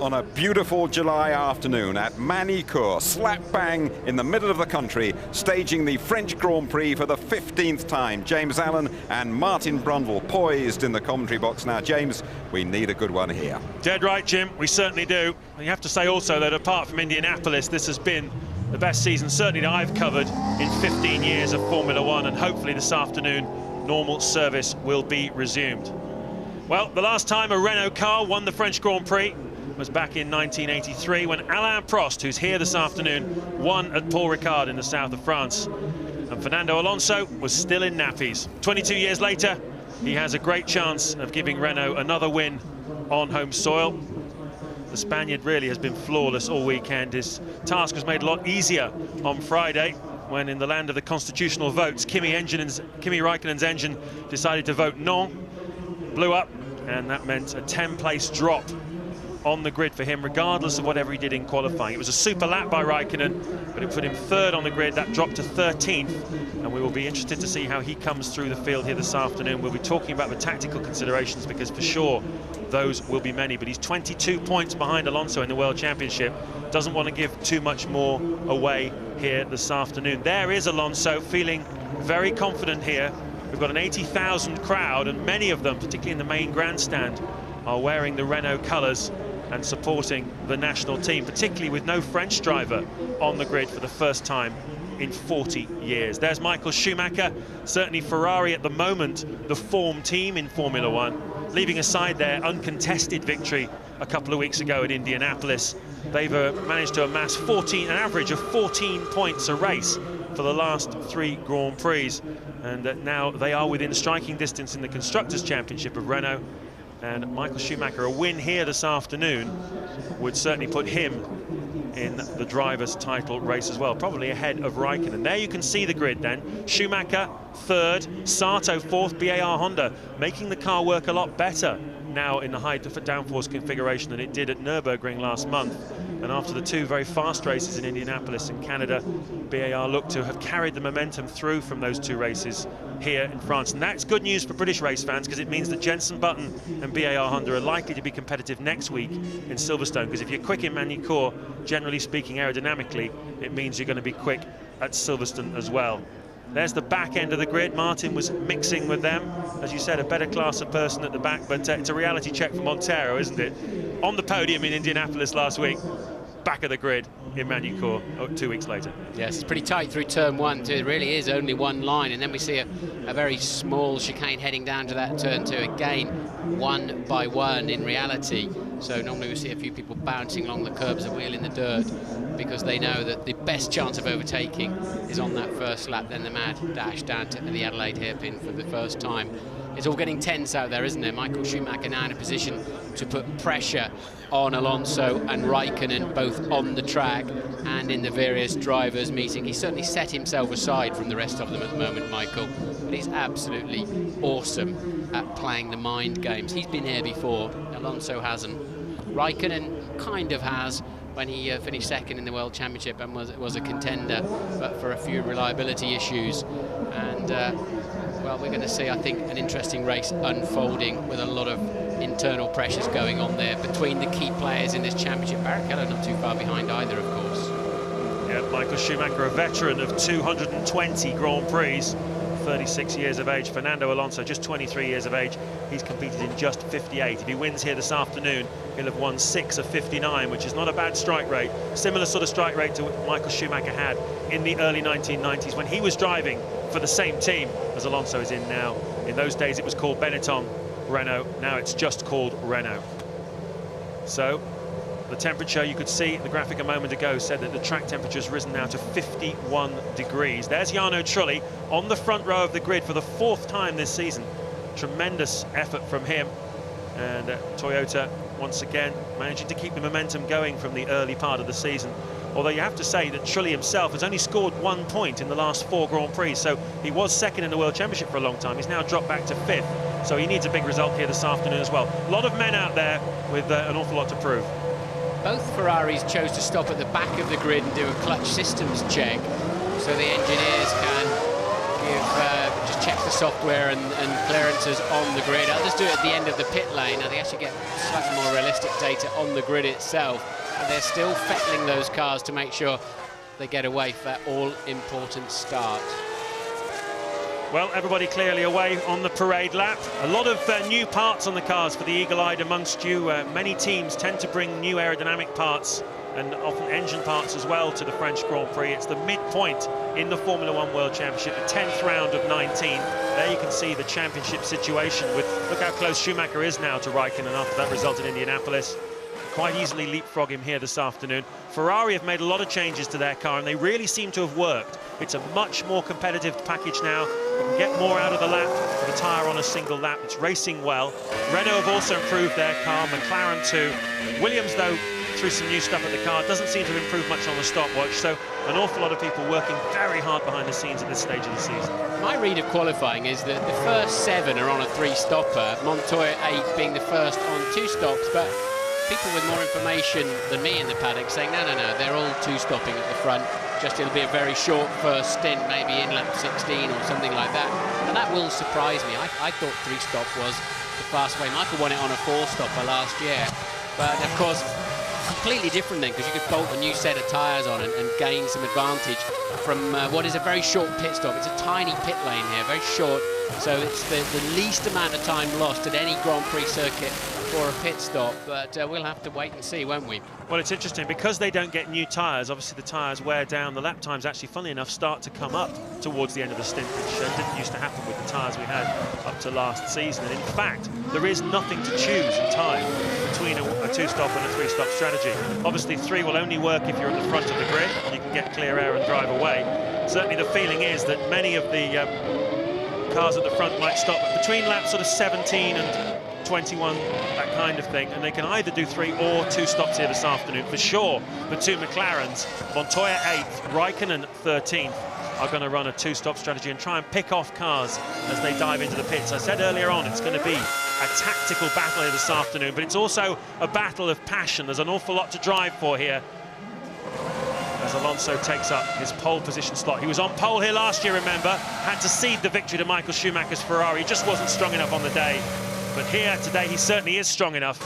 on a beautiful July afternoon at Manicourt, slap bang in the middle of the country, staging the French Grand Prix for the 15th time. James Allen and Martin Brundle poised in the commentary box now. James, we need a good one here. Dead right, Jim, we certainly do. And you have to say also that apart from Indianapolis, this has been the best season certainly that I've covered in 15 years of Formula One, and hopefully this afternoon normal service will be resumed. Well, the last time a Renault car won the French Grand Prix was back in 1983 when Alain Prost, who's here this afternoon, won at Paul Ricard in the south of France. And Fernando Alonso was still in nappies. 22 years later, he has a great chance of giving Renault another win on home soil. The Spaniard really has been flawless all weekend. His task was made a lot easier on Friday when, in the land of the constitutional votes, Kimi Räikkönen's engine decided to vote non, blew up, and that meant a 10-place drop on the grid for him, regardless of whatever he did in qualifying. It was a super lap by Räikkönen, but it put him third on the grid. That dropped to 13th, and we will be interested to see how he comes through the field here this afternoon. We'll be talking about the tactical considerations, because for sure those will be many, but he's 22 points behind Alonso in the World Championship. Doesn't want to give too much more away here this afternoon. There is Alonso, feeling very confident here. We've got an 80,000 crowd, and many of them, particularly in the main grandstand, are wearing the Renault colours and supporting the national team, particularly with no French driver on the grid for the first time in 40 years. There's Michael Schumacher, certainly Ferrari at the moment, the form team in Formula One, leaving aside their uncontested victory a couple of weeks ago at Indianapolis. They've managed to amass an average of 14 points a race for the last 3 Grand Prix, and now they are within striking distance in the Constructors' Championship of Renault. And Michael Schumacher, a win here this afternoon would certainly put him in the driver's title race as well, probably ahead of Räikkönen. There you can see the grid then. Schumacher third, Sato fourth, BAR Honda making the car work a lot better now in the high downforce configuration than it did at Nürburgring last month. And after the 2 very fast races in Indianapolis and Canada, BAR looked to have carried the momentum through from those 2 races here in France. And that's good news for British race fans, because it means that Jenson Button and BAR Honda are likely to be competitive next week in Silverstone, because if you're quick in Manicourt, generally speaking aerodynamically, it means you're going to be quick at Silverstone as well. There's the back end of the grid. Martin was mixing with them. As you said, a better class of person at the back, but it's a reality check for Montero, isn't it? On the podium in Indianapolis last week, back of the grid in Manicourt 2 weeks later. Yes, it's pretty tight through turn 1 too. It really is only one line, and then we see a very small chicane heading down to that turn 2 again, one by one in reality. So normally we see a few people bouncing along the curbs and wheeling the dirt, because they know that the best chance of overtaking is on that first lap. Then the mad dash down to the Adelaide hairpin for the first time. It's all getting tense out there, isn't it? Michael Schumacher now in a position to put pressure on Alonso and Räikkönen, both on the track and in the various drivers' meeting. He's certainly set himself aside from the rest of them at the moment, Michael, but he's absolutely awesome at playing the mind games. He's been here before, Alonso hasn't. Räikkönen kind of has, when he finished second in the World Championship and was a contender, but for a few reliability issues. And well, we're going to see, I think, an interesting race unfolding with a lot of internal pressures going on there between the key players in this championship. Barrichello not too far behind either, of course. Yeah, Michael Schumacher, a veteran of 220 Grand Prix, 36 years of age. Fernando Alonso, just 23 years of age. He's competed in just 58. If he wins here this afternoon, he'll have won 6 of 59, which is not a bad strike rate. Similar sort of strike rate to what Michael Schumacher had in the early 1990s when he was driving for the same team as Alonso is in now. In those days it was called Benetton Renault, now it's just called Renault. So the temperature, you could see the graphic a moment ago said that the track temperature has risen now to 51 degrees. There's Jarno Trulli on the front row of the grid for the 4th time this season. Tremendous effort from him, and Toyota once again managing to keep the momentum going from the early part of the season. Although you have to say that Trulli himself has only scored 1 point in the last 4 Grand Prix, so he was second in the World Championship for a long time. He's now dropped back to 5th, so he needs a big result here this afternoon as well. A lot of men out there with an awful lot to prove. Both Ferraris chose to stop at the back of the grid and do a clutch systems check, so the engineers can just check the software and clearances on the grid. Others do it at the end of the pit lane. Now they actually get slightly more realistic data on the grid itself. And they're still fettling those cars to make sure they get away for that all-important start. Well, everybody clearly away on the parade lap. A lot of new parts on the cars for the eagle-eyed amongst you. Many teams tend to bring new aerodynamic parts and often engine parts as well to the French Grand Prix. It's the midpoint in the Formula One World Championship, the 10th round of 19. There you can see the championship situation with, look how close Schumacher is now to Raikkonen after that result in Indianapolis. Quite easily leapfrog him here this afternoon. Ferrari have made a lot of changes to their car and they really seem to have worked. It's a much more competitive package now. You can get more out of the lap with a tyre on a single lap. It's racing well. Renault have also improved their car, McLaren too. Williams, though, through some new stuff at the car, doesn't seem to have improved much on the stopwatch, so an awful lot of people working very hard behind the scenes at this stage of the season. My read of qualifying is that the first 7 are on a 3-stopper, Montoya 8 being the first on 2 stops, but people with more information than me in the paddock saying, no, they're all 2-stopping at the front, just it'll be a very short first stint, maybe in lap 16 or something like that, and that will surprise me. I thought 3-stop was the fast way. Michael won it on a 4-stopper last year, but of course, completely different then, because you could bolt a new set of tyres on and gain some advantage from what is a very short pit stop. It's a tiny pit lane here, very short, so it's the least amount of time lost at any Grand Prix circuit for a pit stop, but we'll have to wait and see, won't we? Well, it's interesting, because they don't get new tyres, obviously the tyres wear down, the lap times actually, funnily enough, start to come up towards the end of the stint, which didn't used to happen with the tyres we had up to last season. And in fact, there is nothing to choose in time between a 2-stop and a 3-stop strategy. Obviously, 3 will only work if you're at the front of the grid, you can get clear air and drive away. Certainly the feeling is that many of the cars at the front might stop between laps sort of 17 and 21, that kind of thing, and they can either do 3 or 2 stops here this afternoon. For sure, the 2 McLarens, Montoya 8th, Raikkonen 13th, are going to run a 2-stop strategy and try and pick off cars as they dive into the pits. I said earlier on, it's going to be a tactical battle here this afternoon, but it's also a battle of passion. There's an awful lot to drive for here as Alonso takes up his pole position slot. He was on pole here last year, remember, had to cede the victory to Michael Schumacher's Ferrari. He just wasn't strong enough on the day. But here today, he certainly is strong enough.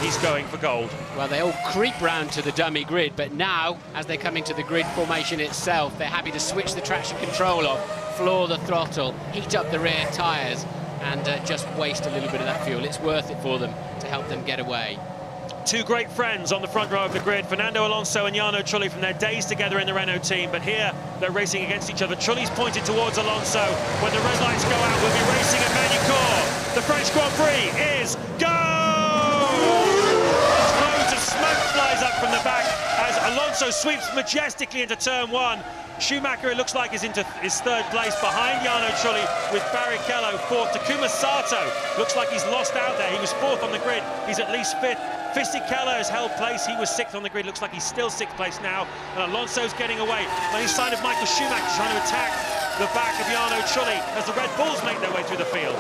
He's going for gold. Well, they all creep round to the dummy grid, but now, as they come into the grid formation itself, they're happy to switch the traction control off, floor the throttle, heat up the rear tyres, and just waste a little bit of that fuel. It's worth it for them to help them get away. 2 great friends on the front row of the grid, Fernando Alonso and Jarno Trulli, from their days together in the Renault team, but here they're racing against each other. Trulli's pointed towards Alonso. When the red lights go out, we'll be racing at Manicourt. The French Grand Prix is go! Clouds of smoke flies up from the back as Alonso sweeps majestically into turn 1. Schumacher, it looks like, is into his 3rd place behind Jarno Trulli with Barrichello 4th. Takuma Sato looks like he's lost out there. He was 4th on the grid. He's at least 5th. Fisichella has held place. He was 6th on the grid. Looks like he's still 6th place now. And Alonso's getting away. On his side of Michael Schumacher trying to attack the back of Jarno Trulli as the Red Bulls make their way through the field.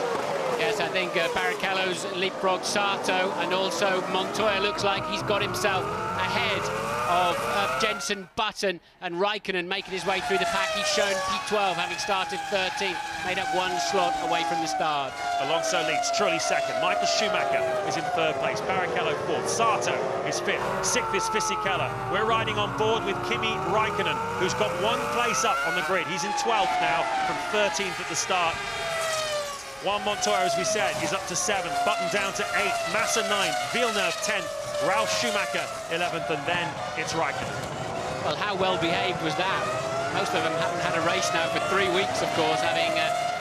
Yes, I think Barrichello's leapfrog Sato, and also Montoya looks like he's got himself ahead of Jenson Button, and Raikkonen making his way through the pack. He's shown P12, having started 13th, made up 1 slot away from the start. Alonso leads, Trulli 2nd, Michael Schumacher is in 3rd place, Barrichello 4th, Sato is 5th, 6th is Fisichella. We're riding on board with Kimi Raikkonen, who's got 1 place up on the grid. He's in 12th now from 13th at the start. Juan Montoya, as we said, is up to 7th, Button down to 8th, Massa 9th, Villeneuve 10th, Ralf Schumacher 11th, and then it's Raikkonen. Well, how well behaved was that? Most of them haven't had a race now for 3 weeks, of course, having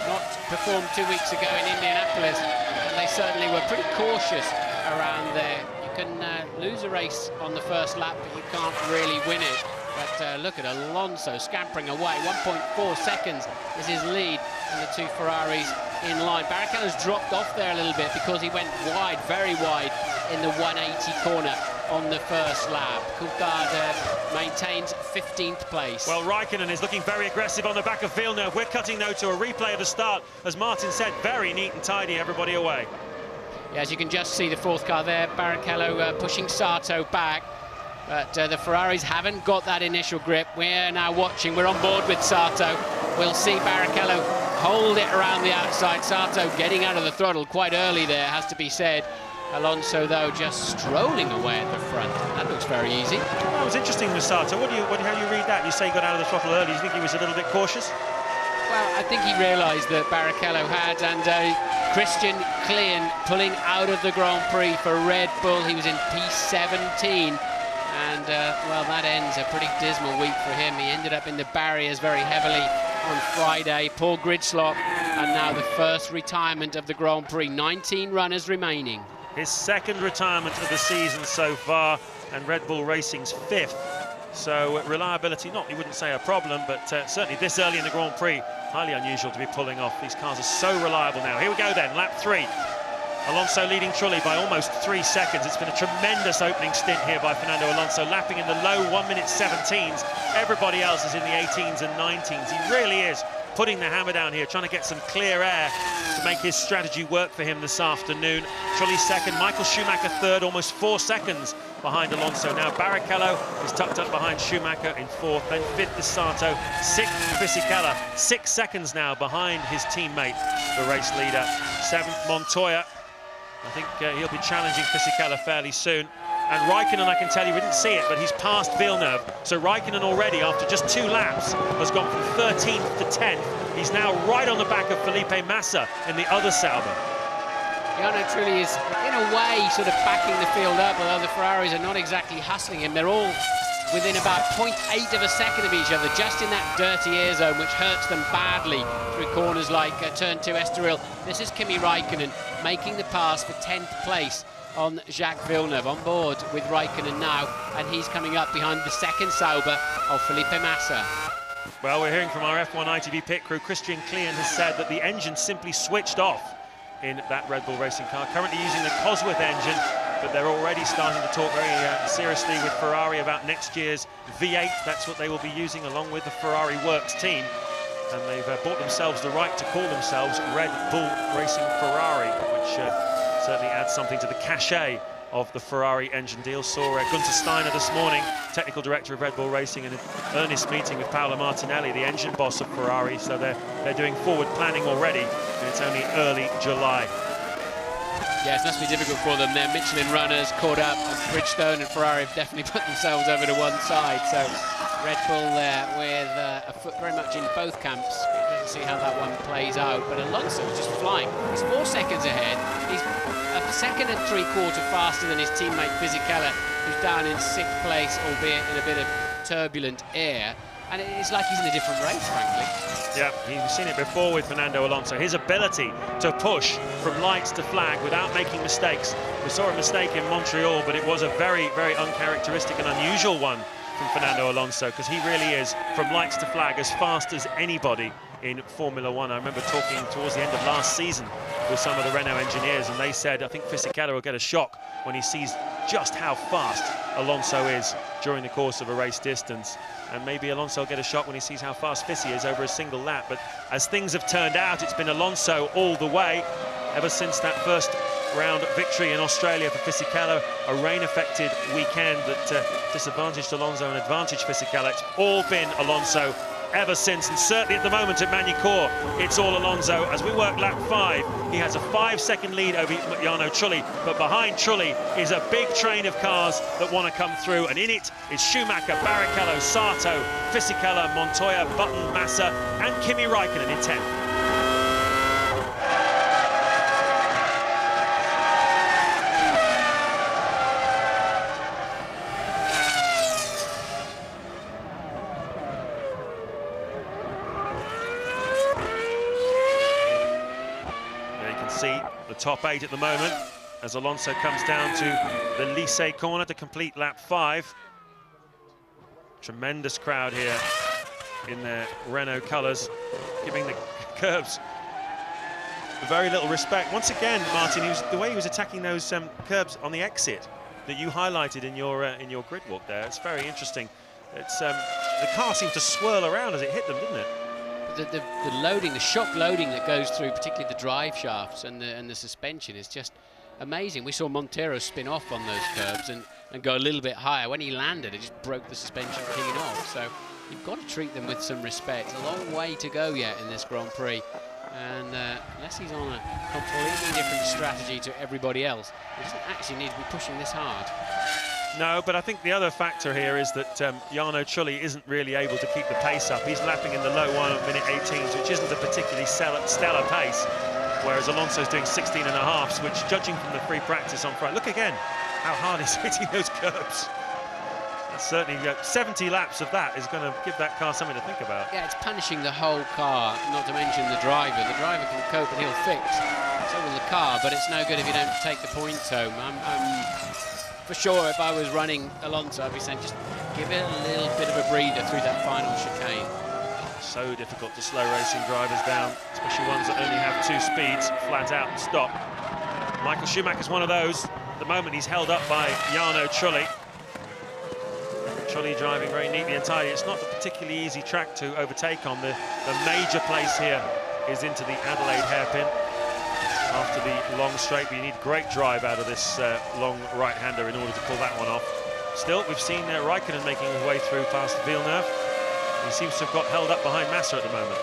not performed 2 weeks ago in Indianapolis, and they certainly were pretty cautious around there. You can lose a race on the first lap, but you can't really win it. But look at Alonso scampering away. 1.4 seconds is his lead, and the 2 Ferraris in line. Barrichello's dropped off there a little bit because he went wide, very wide, in the 180 corner on the first lap. Coulthard maintains 15th place. Well, Raikkonen is looking very aggressive on the back of Villeneuve. We're cutting, though, to a replay of the start. As Martin said, very neat and tidy, everybody away. Yeah, as you can just see the 4th car there, Barrichello pushing Sato back. But the Ferraris haven't got that initial grip. We're now watching, we're on board with Sato. we'll see Barrichello hold it around the outside. Sato getting out of the throttle quite early there, has to be said. Alonso, though, just strolling away at the front. That looks very easy. That was interesting with Sato. How do you read that? You say he got out of the throttle early. Do you think he was a little bit cautious? Well, I think he realised that Barrichello had, and Christian Klein pulling out of the Grand Prix for Red Bull. He was in P17, and, well, that ends a pretty dismal week for him. He ended up in the barriers very heavily on Friday. Poor grid slot, and now the first retirement of the Grand Prix. 19 runners remaining. His second retirement of the season so far, and Red Bull Racing's 5th. So reliability, not, you wouldn't say a problem, but certainly this early in the Grand Prix, highly unusual to be pulling off. These cars are so reliable now. Here we go then, lap 3. Alonso leading Trulli by almost 3 seconds. It's been a tremendous opening stint here by Fernando Alonso, lapping in the low 1:17s. Everybody else is in the 18s and 19s. He really is putting the hammer down here, trying to get some clear air to make his strategy work for him this afternoon. Trulli second, Michael Schumacher third, almost 4 seconds behind Alonso. Now Barrichello is tucked up behind Schumacher in 4th, then 5th is Sato, 6th Fisichella, 6 seconds now behind his teammate, the race leader. 7th Montoya. I think he'll be challenging Fisichella fairly soon. And Raikkonen, I can tell you, we didn't see it, but he's passed Villeneuve. So Raikkonen already, after just 2 laps, has gone from 13th to 10th. He's now right on the back of Felipe Massa in the other Sauber. Jarno Trulli is, in a way, sort of backing the field up, although the Ferraris are not exactly hustling him. They're all within about 0.8 of a second of each other, just in that dirty air zone, which hurts them badly through corners like Turn 2 Estoril. This is Kimi Raikkonen making the pass for 10th place on Jacques Villeneuve, on board with Raikkonen now, and he's coming up behind the second Sauber of Felipe Massa. Well, we're hearing from our F1 ITV pit crew. Christian Klein has said that the engine simply switched off in that Red Bull Racing car, currently using the Cosworth engine, but they're already starting to talk very seriously with Ferrari about next year's V8. That's what they will be using along with the Ferrari Works team, and they've bought themselves the right to call themselves Red Bull Racing Ferrari, which certainly adds something to the cachet of the Ferrari engine deal. Saw Gunther Steiner this morning, technical director of Red Bull Racing, in an earnest meeting with Paolo Martinelli, the engine boss of Ferrari. So they're doing forward planning already, and it's only early July. Yes, it must be difficult for them. Their Michelin runners caught up, and Bridgestone and Ferrari have definitely put themselves over to one side. So Red Bull there with a foot very much in both camps. We'll see how that one plays out. But Alonso is just flying. He's 4 seconds ahead. He's a second and 3/4 faster than his teammate Fisichella, who's down in 6th place, albeit in a bit of turbulent air. And it's like he's in a different race, frankly. Yeah, you've seen it before with Fernando Alonso. His ability to push from lights to flag without making mistakes. We saw a mistake in Montreal, but it was a very, very uncharacteristic and unusual one from Fernando Alonso, because he really is, from lights to flag, as fast as anybody in Formula One. I remember talking towards the end of last season with some of the Renault engineers, and they said, I think Fisichella will get a shock when he sees just how fast Alonso is during the course of a race distance. And maybe Alonso will get a shock when he sees how fast Fisi is over a single lap. But as things have turned out, it's been Alonso all the way ever since that first round victory in Australia for Fisichella, a rain-affected weekend that disadvantaged Alonso and advantaged Fisichella. It's all been Alonso ever since, and certainly at the moment at Magny-Cours, it's all Alonso. As we work lap 5, he has a 5-second lead over Jarno Trulli, but behind Trulli is a big train of cars that want to come through, and in it is Schumacher, Barrichello, Sato, Fisichella, Montoya, Button, Massa, and Kimi Raikkonen in 10th. See the top 8 at the moment as Alonso comes down to the Lycée corner to complete lap 5. Tremendous crowd here in their Renault colours, giving the curbs very little respect. Once again, Martin, the way he was attacking those curbs on the exit that you highlighted in your grid walk there, it's very interesting. It's the car seemed to swirl around as it hit them, didn't it? The loading, the shock loading that goes through, particularly the drive shafts and the suspension, is just amazing. We saw Montero spin off on those curbs and go a little bit higher. When he landed, it just broke the suspension clean off. So you've got to treat them with some respect. A long way to go yet in this Grand Prix. And unless he's on a completely different strategy to everybody else, he doesn't actually need to be pushing this hard. No, but I think the other factor here is that Jarno Trulli isn't really able to keep the pace up. He's lapping in the low one at minute 18s, which isn't a particularly stellar pace, whereas Alonso's doing 16.5s, which, judging from the free practice on Friday, look again how hard he's hitting those curbs. That's certainly 70 laps of that is going to give that car something to think about. Yeah, it's punishing the whole car, not to mention the driver. The driver can cope and he'll fix, so will the car, but it's no good if you don't take the points home. For sure, if I was running Alonso, I'd be saying just give it a little bit of a breather through that final chicane. So difficult to slow racing drivers down, especially ones that only have 2 speeds, flat out and stop. Michael Schumacher's one of those. At the moment, he's held up by Jarno Trulli. Trulli driving very neatly and tidy. It's not a particularly easy track to overtake on. The major place here is into the Adelaide hairpin. After the long straight, but you need great drive out of this long right-hander in order to pull that one off. Still, we've seen Raikkonen making his way through past Villeneuve. He seems to have got held up behind Massa at the moment.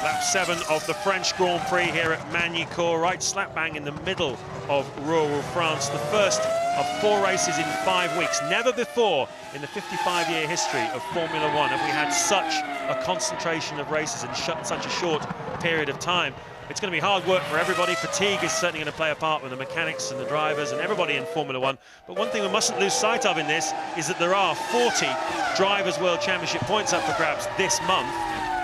Lap 7 of the French Grand Prix here at Magny-Cours, right slap bang in the middle of rural France. The first of 4 races in 5 weeks. Never before in the 55-year history of Formula One have we had such a concentration of races in such a short period of time. It's going to be hard work for everybody. Fatigue is certainly going to play a part with the mechanics and the drivers and everybody in Formula One. But one thing we mustn't lose sight of in this is that there are 40 Drivers' World Championship points up for grabs this month,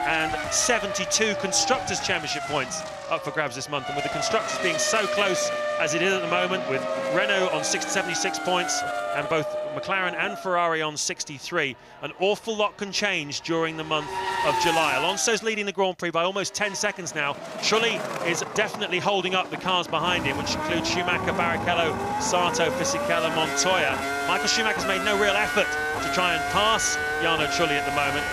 and 72 Constructors' Championship points up for grabs this month. And with the Constructors being so close as it is at the moment, with Renault on 76 points and both McLaren and Ferrari on 63, an awful lot can change during the month of July. Alonso's leading the Grand Prix by almost 10 seconds now. Trulli is definitely holding up the cars behind him, which include Schumacher, Barrichello, Sato, Fisichella, Montoya. Michael Schumacher's made no real effort to try and pass Jarno Trulli at the moment.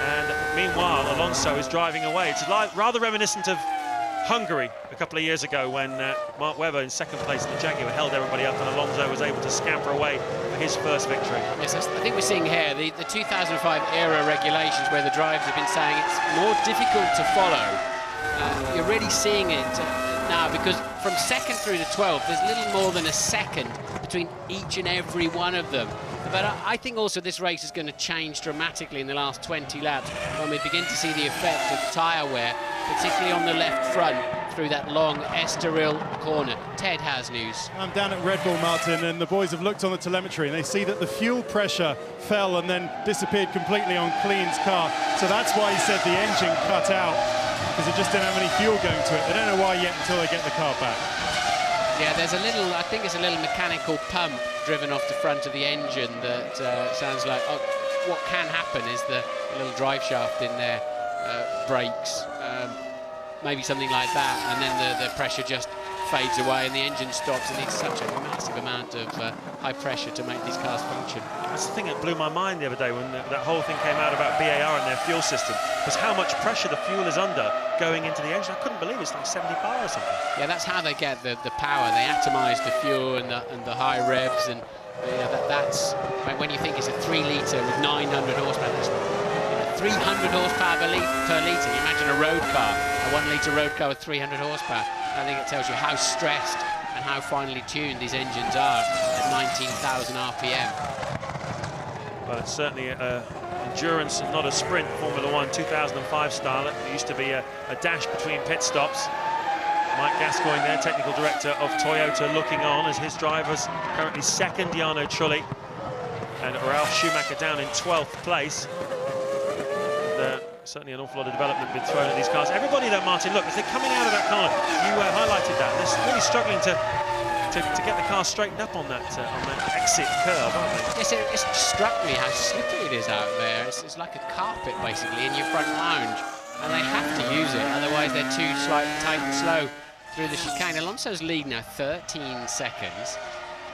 And meanwhile, Alonso is driving away. It's rather reminiscent of Hungary a couple of years ago when Mark Webber in second place in the Jaguar held everybody up and Alonso was able to scamper away for his first victory. Yes, I think we're seeing here the 2005 era regulations where the drivers have been saying it's more difficult to follow. You're really seeing it now, because from second through to 12th, there's little more than a second between each and every one of them. But I think also this race is going to change dramatically in the last 20 laps when we begin to see the effect of tyre wear, particularly on the left front through that long Estoril corner. Ted has news. I'm down at Red Bull, Martin, and the boys have looked on the telemetry and they see that the fuel pressure fell and then disappeared completely on Klein's car. So that's why he said the engine cut out, because it just didn't have any fuel going to it. They don't know why yet until they get the car back. Yeah, there's a little, I think it's a little mechanical pump driven off the front of the engine that sounds like, oh, what can happen is the little drive shaft in there breaks, maybe something like that, and then the pressure just fades away and the engine stops. It needs such a massive amount of high pressure to make these cars function. That's the thing that blew my mind the other day when that whole thing came out about BAR and their fuel system, was how much pressure the fuel is under going into the engine. I couldn't believe it's like 70 bar or something. Yeah, that's how they get the power. They atomize the fuel and the high revs, and you know, that's when you think it's a 3 litre with 900 horsepower. That's 300 horsepower per litre. You imagine a road car, a 1 litre road car with 300 horsepower. I think it tells you how stressed and how finely tuned these engines are at 19,000 RPM. Well, it's certainly endurance and not a sprint. Formula One 2005 style. It used to be a dash between pit stops. Mike Gascoigne, their technical director of Toyota, looking on as his drivers currently second, Jarno Trulli, and Ralf Schumacher down in 12th place. certainly an awful lot of development been thrown at these cars. Everybody though, Martin, look, as they're coming out of that corner, you highlighted that, they're really struggling to get the car straightened up on that exit curve, aren't they? Yes, it struck me how slippery it is out there. It's like a carpet, basically, in your front lounge. And they have to use it, otherwise they're too tight and slow through the chicane. Alonso's lead now 13 seconds.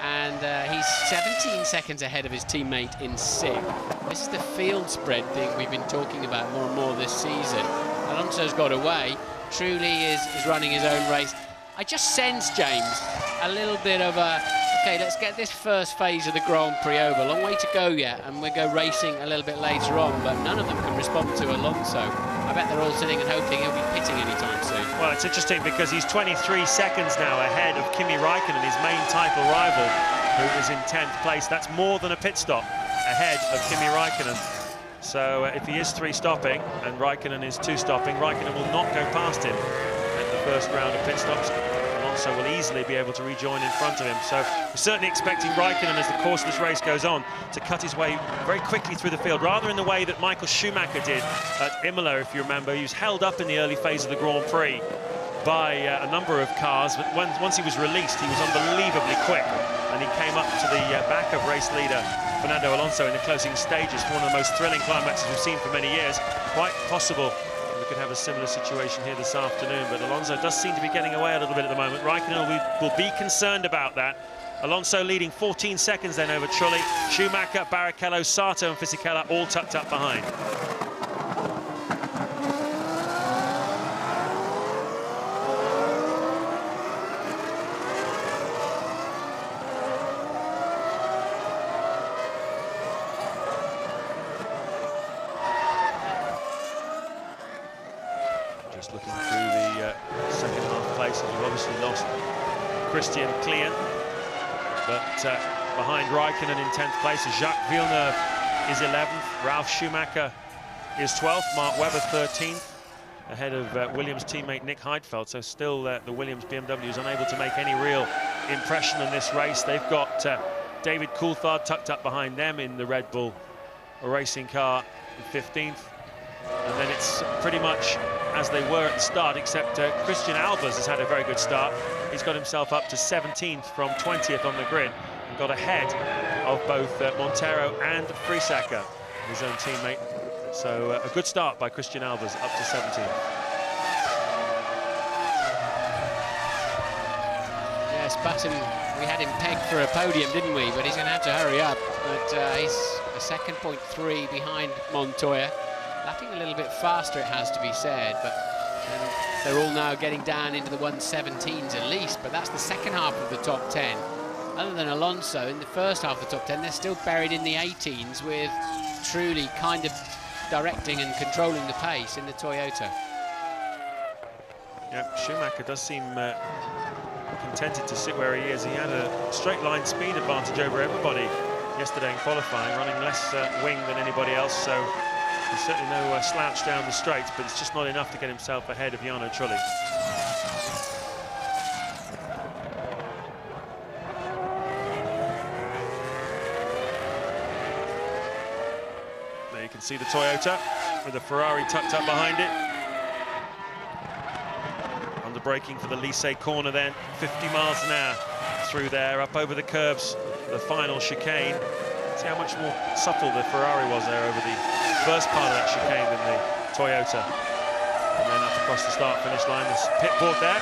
And he's 17 seconds ahead of his teammate in 6th. This is the field spread thing we've been talking about more and more this season. Alonso's got away. Truly is running his own race. I just sense, James, a little bit of a, okay, let's get this first phase of the Grand Prix over. Long way to go yet, and we'll go racing a little bit later on, but none of them can respond to Alonso. I bet they're all sitting and hoping he'll be pitting anytime soon. Well, it's interesting because he's 23 seconds now ahead of Kimi Raikkonen, his main title rival, who is in 10th place. That's more than a pit stop ahead of Kimi Raikkonen. So if he is 3 stopping and Raikkonen is 2 stopping, Raikkonen will not go past him at the first round of pit stops. Alonso will easily be able to rejoin in front of him. So we're certainly expecting Raikkonen, as the course of this race goes on, to cut his way very quickly through the field, rather in the way that Michael Schumacher did at Imola, if you remember. He was held up in the early phase of the Grand Prix by a number of cars, but once he was released, he was unbelievably quick, and he came up to the back of race leader Fernando Alonso in the closing stages for one of the most thrilling climaxes we've seen for many years. Quite possible we could have a similar situation here this afternoon, but Alonso does seem to be getting away a little bit at the moment. Raikkonen will be concerned about that. Alonso leading 14 seconds then over Trulli. Schumacher, Barrichello, Sato and Fisichella all tucked up behind. Just looking through the second half places, we've obviously lost Christian Klien, but behind Raikkonen in 10th place, Jacques Villeneuve is 11th, Ralf Schumacher is 12th, Mark Webber 13th, ahead of Williams teammate Nick Heidfeld. So still the Williams BMW is unable to make any real impression in this race. They've got David Coulthard tucked up behind them in the Red Bull racing car in 15th. And then it's pretty much as they were at the start, except Christian Albers has had a very good start. He's got himself up to 17th from 20th on the grid and got ahead of both Montero and Friesacker, his own teammate. So a good start by Christian Albers, up to 17th. Yes, Button, we had him pegged for a podium, didn't we? But he's going to have to hurry up. But he's a second, 0.3 behind Montoya. Lapping a little bit faster, it has to be said, but they're all now getting down into the 117s at least, but that's the second half of the top 10. Other than Alonso, in the first half of the top 10, they're still buried in the 18s with Truly kind of directing and controlling the pace in the Toyota. Yeah, Schumacher does seem contented to sit where he is. He had a straight line speed advantage over everybody yesterday in qualifying, running less wing than anybody else, so he's certainly no slouch down the straights, but it's just not enough to get himself ahead of Jarno Trulli. There you can see the Toyota with the Ferrari tucked up behind it. Under braking for the Lycée corner then, 50 miles an hour through there, up over the curbs, the final chicane. See how much more subtle the Ferrari was there over the first part of that chicane than the Toyota. And then up across the start-finish line, this pit board there,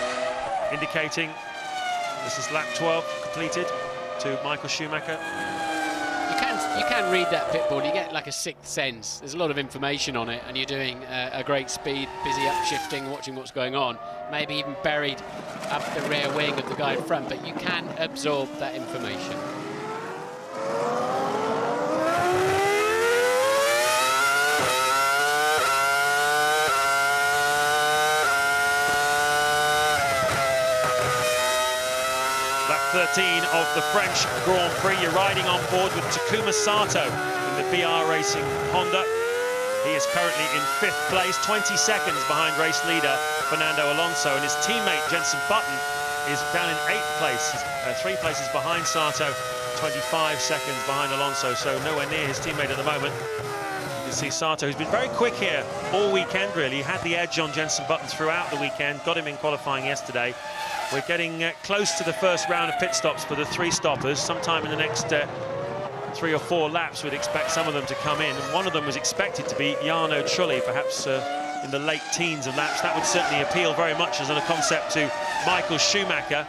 indicating this is lap 12 completed to Michael Schumacher. You can read that pit board, you get like a sixth sense. There's a lot of information on it, and you're doing a great speed, busy upshifting, watching what's going on. Maybe even buried up the rear wing of the guy in front, but you can absorb that information. Lap 13 of the French Grand Prix. You're riding on board with Takuma Sato in the BR Racing Honda. He is currently in 5th place, 20 seconds behind race leader Fernando Alonso, and his teammate Jenson Button is down in 8th place, 3 places behind Sato, 25 seconds behind Alonso, so nowhere near his teammate at the moment. can see Sato, who's been very quick here all weekend, really. He had the edge on Jenson Button throughout the weekend, got him in qualifying yesterday. We're getting close to the first round of pit stops for the 3 stoppers. Sometime in the next 3 or 4 laps, we'd expect some of them to come in. And one of them was expected to be Jarno Trulli, perhaps in the late teens of laps. That would certainly appeal very much as a concept to Michael Schumacher,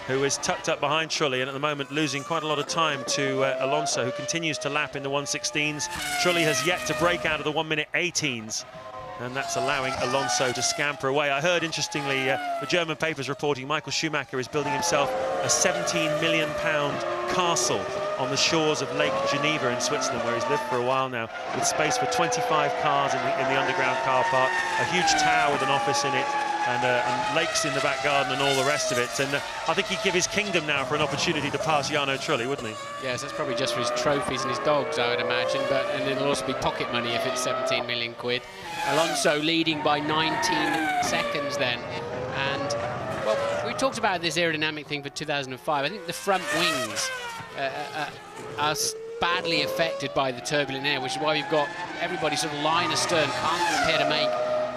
who is tucked up behind Trulli and at the moment losing quite a lot of time to Alonso, who continues to lap in the 1:16s. Trulli has yet to break out of the 1:18s, and that's allowing Alonso to scamper away. I heard, interestingly, the German papers reporting Michael Schumacher is building himself a £17 million castle on the shores of Lake Geneva in Switzerland, where he's lived for a while now, with space for 25 cars in the underground car park, a huge tower with an office in it, and lakes in the back garden and all the rest of it. And I think he'd give his kingdom now for an opportunity to pass Jarno Trulli, wouldn't he? Yes, that's probably just for his trophies and his dogs, I would imagine, and it'll also be pocket money if it's 17 million quid. Alonso leading by 19 seconds then. And, well, we talked about this aerodynamic thing for 2005. I think the front wings are badly affected by the turbulent air, which is why we've got everybody sort of line astern, can't appear to make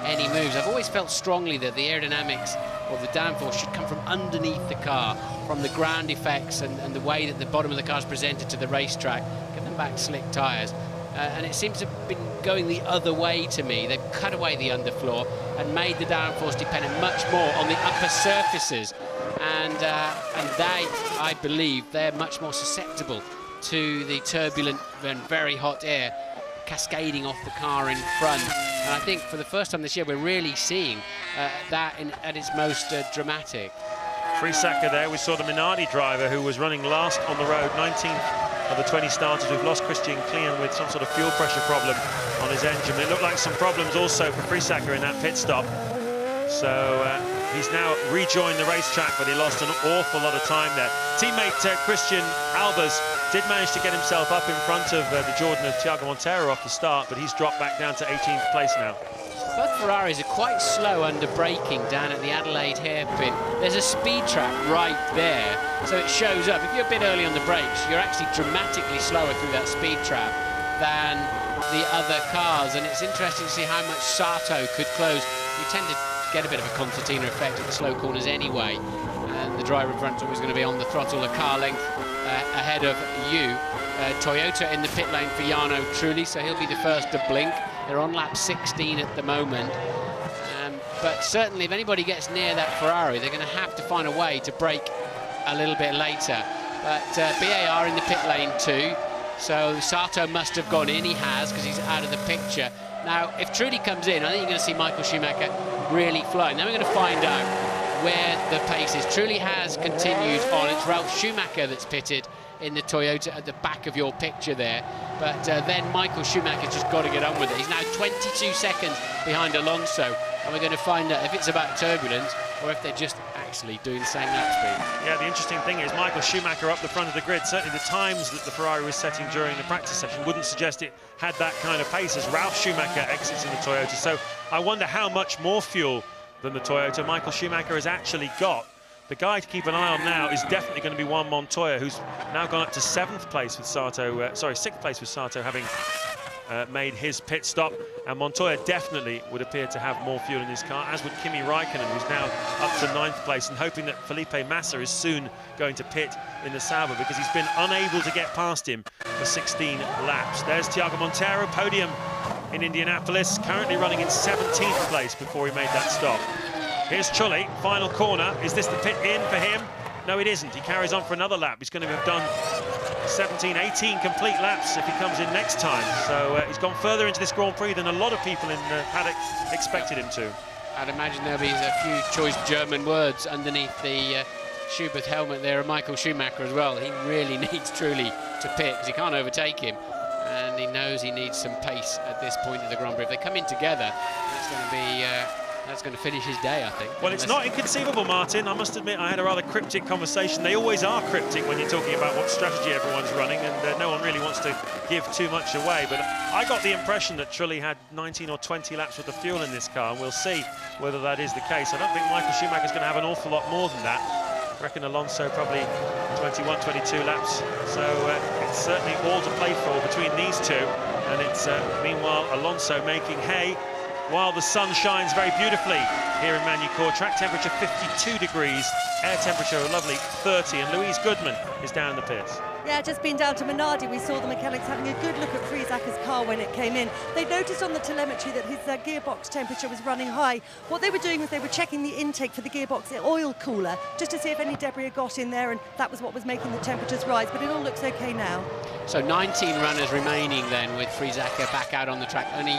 any moves. I've always felt strongly that the aerodynamics or the downforce should come from underneath the car, from the ground effects and the way that the bottom of the car is presented to the racetrack. Give them back slick tyres. And it seems to have been going the other way to me. They've cut away the underfloor and made the downforce dependent much more on the upper surfaces. And they, I believe, they're much more susceptible to the turbulent and very hot air cascading off the car in front. And I think for the first time this year, we're really seeing that at its most dramatic. Friesacher there, we saw the Minardi driver who was running last on the road, 19th of the 20 starters. We've lost Christian Klein with some sort of fuel pressure problem on his engine. It looked like some problems also for Friesacher in that pit stop. So he's now rejoined the racetrack, but he lost an awful lot of time there. Teammate Christian Albers did manage to get himself up in front of the Jordan of Thiago Monteiro off the start, but he's dropped back down to 18th place now. Both Ferraris are quite slow under braking down at the Adelaide hairpin. There's a speed trap right there, so it shows up. If you're a bit early on the brakes, you're actually dramatically slower through that speed trap than the other cars, and it's interesting to see how much Sato could close. You tend to get a bit of a concertina effect at the slow corners anyway, and the driver in front is always going to be on the throttle a car length ahead of you. Toyota in the pit lane for Jarno Trulli, so he'll be the first to blink. They're on lap 16 at the moment, but certainly if anybody gets near that Ferrari, they're going to have to find a way to brake a little bit later. But BAR in the pit lane too, so Sato must have gone in. He has, because he's out of the picture. Now, if Trulli comes in, I think you're going to see Michael Schumacher really flying. Then we're going to find out where the pace is. Trulli has continued on. It's Ralf Schumacher that's pitted in the Toyota at the back of your picture there. But then Michael Schumacher's just got to get on with it. He's now 22 seconds behind Alonso, and we're going to find out if it's about turbulence or if they're just actually doing the same lap speed. Yeah, the interesting thing is Michael Schumacher up the front of the grid. Certainly the times that the Ferrari was setting during the practice session wouldn't suggest it had that kind of pace as Ralf Schumacher exits in the Toyota. So I wonder how much more fuel than the Toyota Michael Schumacher has actually got. The guy to keep an eye on now is definitely going to be Juan Montoya, who's now gone up to 7th place with Sato, 6th place with Sato, having made his pit stop. And Montoya definitely would appear to have more fuel in his car, as would Kimi Raikkonen, who's now up to 9th place, and hoping that Felipe Massa is soon going to pit in the Sauber, because he's been unable to get past him for 16 laps. There's Thiago Monteiro, podium in Indianapolis, currently running in 17th place before he made that stop. Here's Trulli, final corner. Is this the pit in for him? No, it isn't. He carries on for another lap. He's going to have done 17, 18 complete laps if he comes in next time. So he's gone further into this Grand Prix than a lot of people in paddock expected him to. I'd imagine there'll be a few choice German words underneath the Schubert helmet there of Michael Schumacher as well. He really needs Trulli to pit because he can't overtake him. And he knows he needs some pace at this point of the Grand Prix. If they come in together, it's going to be... that's going to finish his day, I think. Well, it's not inconceivable, Martin. I must admit, I had a rather cryptic conversation. They always are cryptic when you're talking about what strategy everyone's running, and no one really wants to give too much away. But I got the impression that Trulli had 19 or 20 laps worth of fuel in this car, and we'll see whether that is the case. I don't think Michael Schumacher's going to have an awful lot more than that. I reckon Alonso probably 21, 22 laps. So it's certainly all to play for between these two. And it's, meanwhile, Alonso making hay while the sun shines very beautifully here in Magny-Cours. Track temperature 52 degrees, air temperature a lovely 30, and Louise Goodman is down in the pits. Yeah, just been down to Minardi. We saw the mechanics having a good look at Friesacher's car when it came in. They noticed on the telemetry that his gearbox temperature was running high. What they were doing was they were checking the intake for the gearbox oil cooler just to see if any debris had got in there, and that was what was making the temperatures rise, but it all looks okay now. So 19 runners remaining then, with Friesacher back out on the track. Only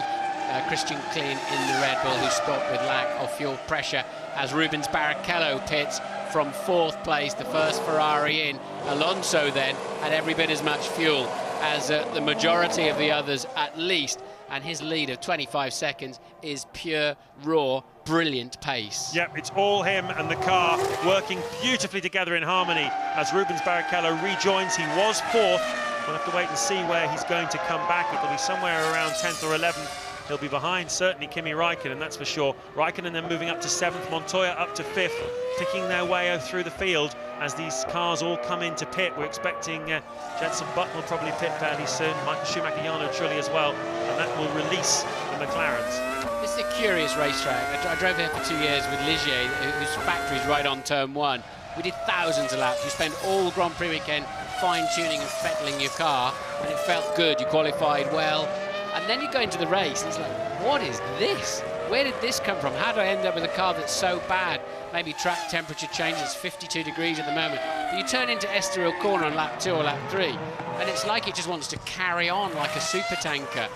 Christian Klein in the Red Bull, who stopped with lack of fuel pressure, as Rubens Barrichello pits from 4th place, the first Ferrari in. Alonso then had every bit as much fuel as the majority of the others at least, and his lead of 25 seconds is pure, raw, brilliant pace. Yep, it's all him and the car working beautifully together in harmony as Rubens Barrichello rejoins. He was 4th. We'll have to wait and see where he's going to come back. It'll be somewhere around 10th or 11th. He'll be behind, certainly, Kimi Raikkonen, that's for sure. Raikkonen then moving up to 7th, Montoya up to 5th, picking their way through the field as these cars all come into pit. We're expecting Jenson Button will probably pit fairly soon, Michael Schumacher, Jarno Trulli as well, and that will release the McLarens. This is a curious racetrack. I drove here for 2 years with Ligier, whose factory's right on turn 1. We did thousands of laps. You spend all Grand Prix weekend fine-tuning and fettling your car, and it felt good. You qualified well. And then you go into the race, and it's like, what is this? Where did this come from? How did I end up with a car that's so bad? Maybe track temperature changes, 52 degrees at the moment. But you turn into Estoril Corner on lap 2 or lap 3, and it's like it just wants to carry on like a super tanker.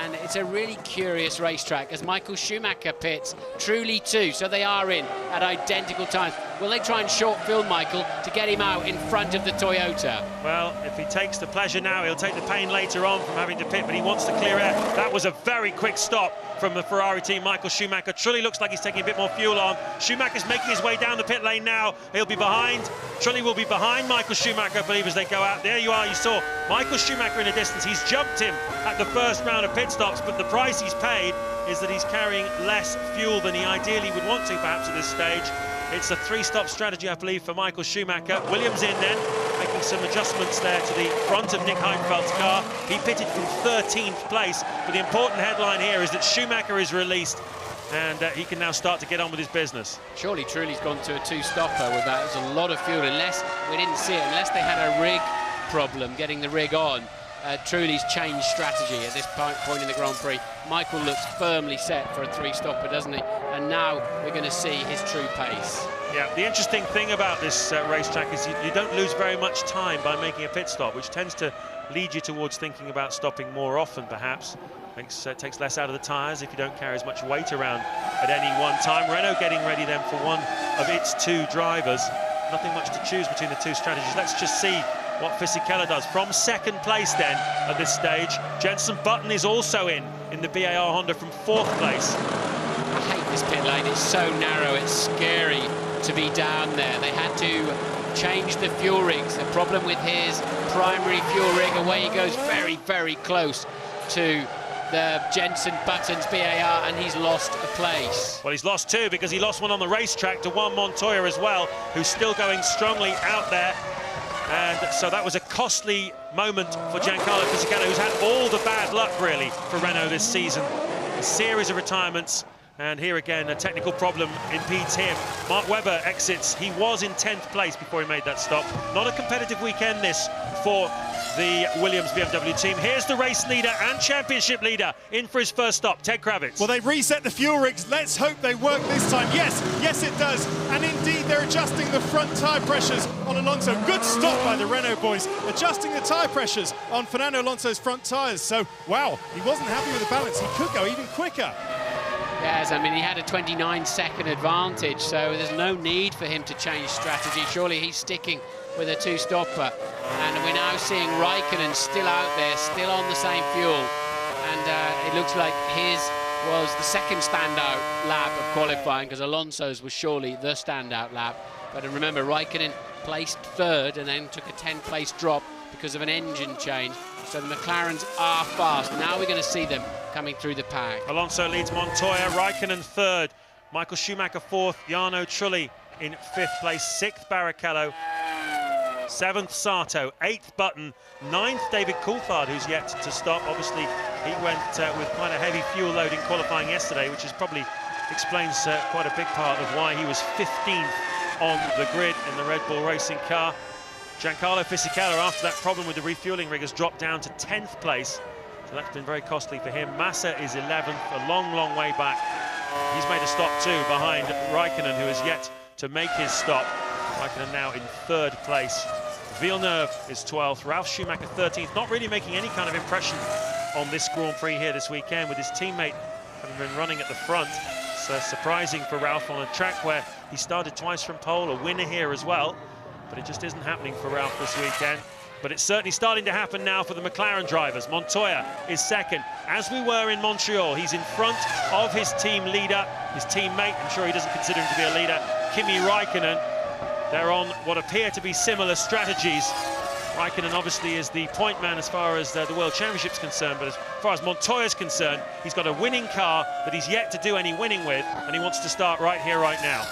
And it's a really curious racetrack as Michael Schumacher pits, Trulli too, so they are in at identical times. Will they try and short film Michael to get him out in front of the Toyota? Well, if he takes the pleasure now, he'll take the pain later on from having to pit, but he wants to clear air. That was a very quick stop from the Ferrari team, Michael Schumacher. Trulli looks like he's taking a bit more fuel on. Schumacher's making his way down the pit lane now. He'll be behind. Trulli will be behind Michael Schumacher, I believe, as they go out. There you are, you saw Michael Schumacher in the distance. He's jumped him at the first round of pit stops, but the price he's paid is that he's carrying less fuel than he ideally would want to, perhaps, at this stage. It's a 3-stop strategy, I believe, for Michael Schumacher. Williams in then, making some adjustments there to the front of Nick Heidfeld's car. He pitted from 13th place, but the important headline here is that Schumacher is released, and he can now start to get on with his business. Surely Trulli's gone to a 2-stopper with that. There's a lot of fuel, unless we didn't see it, unless they had a rig problem getting the rig on. Trulli's changed strategy at this point in the Grand Prix. Michael looks firmly set for a 3-stopper, doesn't he? And now we're going to see his true pace. Yeah, the interesting thing about this racetrack is you don't lose very much time by making a pit stop, which tends to lead you towards thinking about stopping more often, perhaps. Takes less out of the tyres if you don't carry as much weight around at any one time. Renault getting ready then for one of its 2 drivers. Nothing much to choose between the 2 strategies. Let's just see what Fisichella does. From 2nd place then at this stage. Jenson Button is also in the BAR Honda from 4th place. I hate this pit lane. It's so narrow. It's scary to be down there. They had to change the fuel rigs. The problem with his primary fuel rig, away he goes very, very close to the Jenson Button's BAR, and he's lost a place. Well, he's lost 2 because he lost one on the racetrack to Juan Montoya as well, who's still going strongly out there. And so that was a costly moment for Giancarlo Fisichella, who's had all the bad luck, really, for Renault this season. A series of retirements, and here again, a technical problem impedes him. Mark Webber exits. He was in 10th place before he made that stop. Not a competitive weekend, this, for the Williams BMW team. Here's the race leader and championship leader in for his first stop, Ted Kravitz. Well, they've reset the fuel rigs. Let's hope they work this time. Yes, it does. And indeed, they're adjusting the front tyre pressures on Alonso. Good stop by the Renault boys, adjusting the tyre pressures on Fernando Alonso's front tyres. So, wow, he wasn't happy with the balance. He could go even quicker. Yes, I mean, he had a 29-second advantage, so there's no need for him to change strategy. Surely he's sticking with a 2-stopper. And we're now seeing Raikkonen still out there, still on the same fuel. And it looks like his was the second standout lap of qualifying, because Alonso's was surely the standout lap. But remember, Raikkonen placed 3rd and then took a 10-place drop because of an engine change. So the McLarens are fast. Now we're going to see them coming through the pack. Alonso leads Montoya, Raikkonen 3rd, Michael Schumacher 4th, Jarno Trulli in 5th place, 6th Barrichello, 7th Sato, 8th Button, 9th David Coulthard, who's yet to stop. Obviously, He went with quite a heavy fuel load in qualifying yesterday, which is probably explains quite a big part of why he was 15th on the grid in the Red Bull Racing car. Giancarlo Fisichella, after that problem with the refueling rig, has dropped down to 10th place. So that's been very costly for him. Massa is 11th, a long, long way back. He's made a stop too behind Raikkonen, who has yet to make his stop. Raikkonen now in 3rd place. Villeneuve is 12th, Ralf Schumacher 13th, not really making any kind of impression on this Grand Prix here this weekend, with his teammate having been running at the front. So surprising for Ralf on a track where he started twice from pole, a winner here as well. But it just isn't happening for Ralf this weekend. But it's certainly starting to happen now for the McLaren drivers. Montoya is 2nd, as we were in Montreal. He's in front of his team leader, his teammate. I'm sure he doesn't consider him to be a leader, Kimi Raikkonen. They're on what appear to be similar strategies. Raikkonen obviously is the point man as far as the World Championship's concerned, but as far as Montoya's concerned, he's got a winning car that he's yet to do any winning with, and he wants to start right here, right now.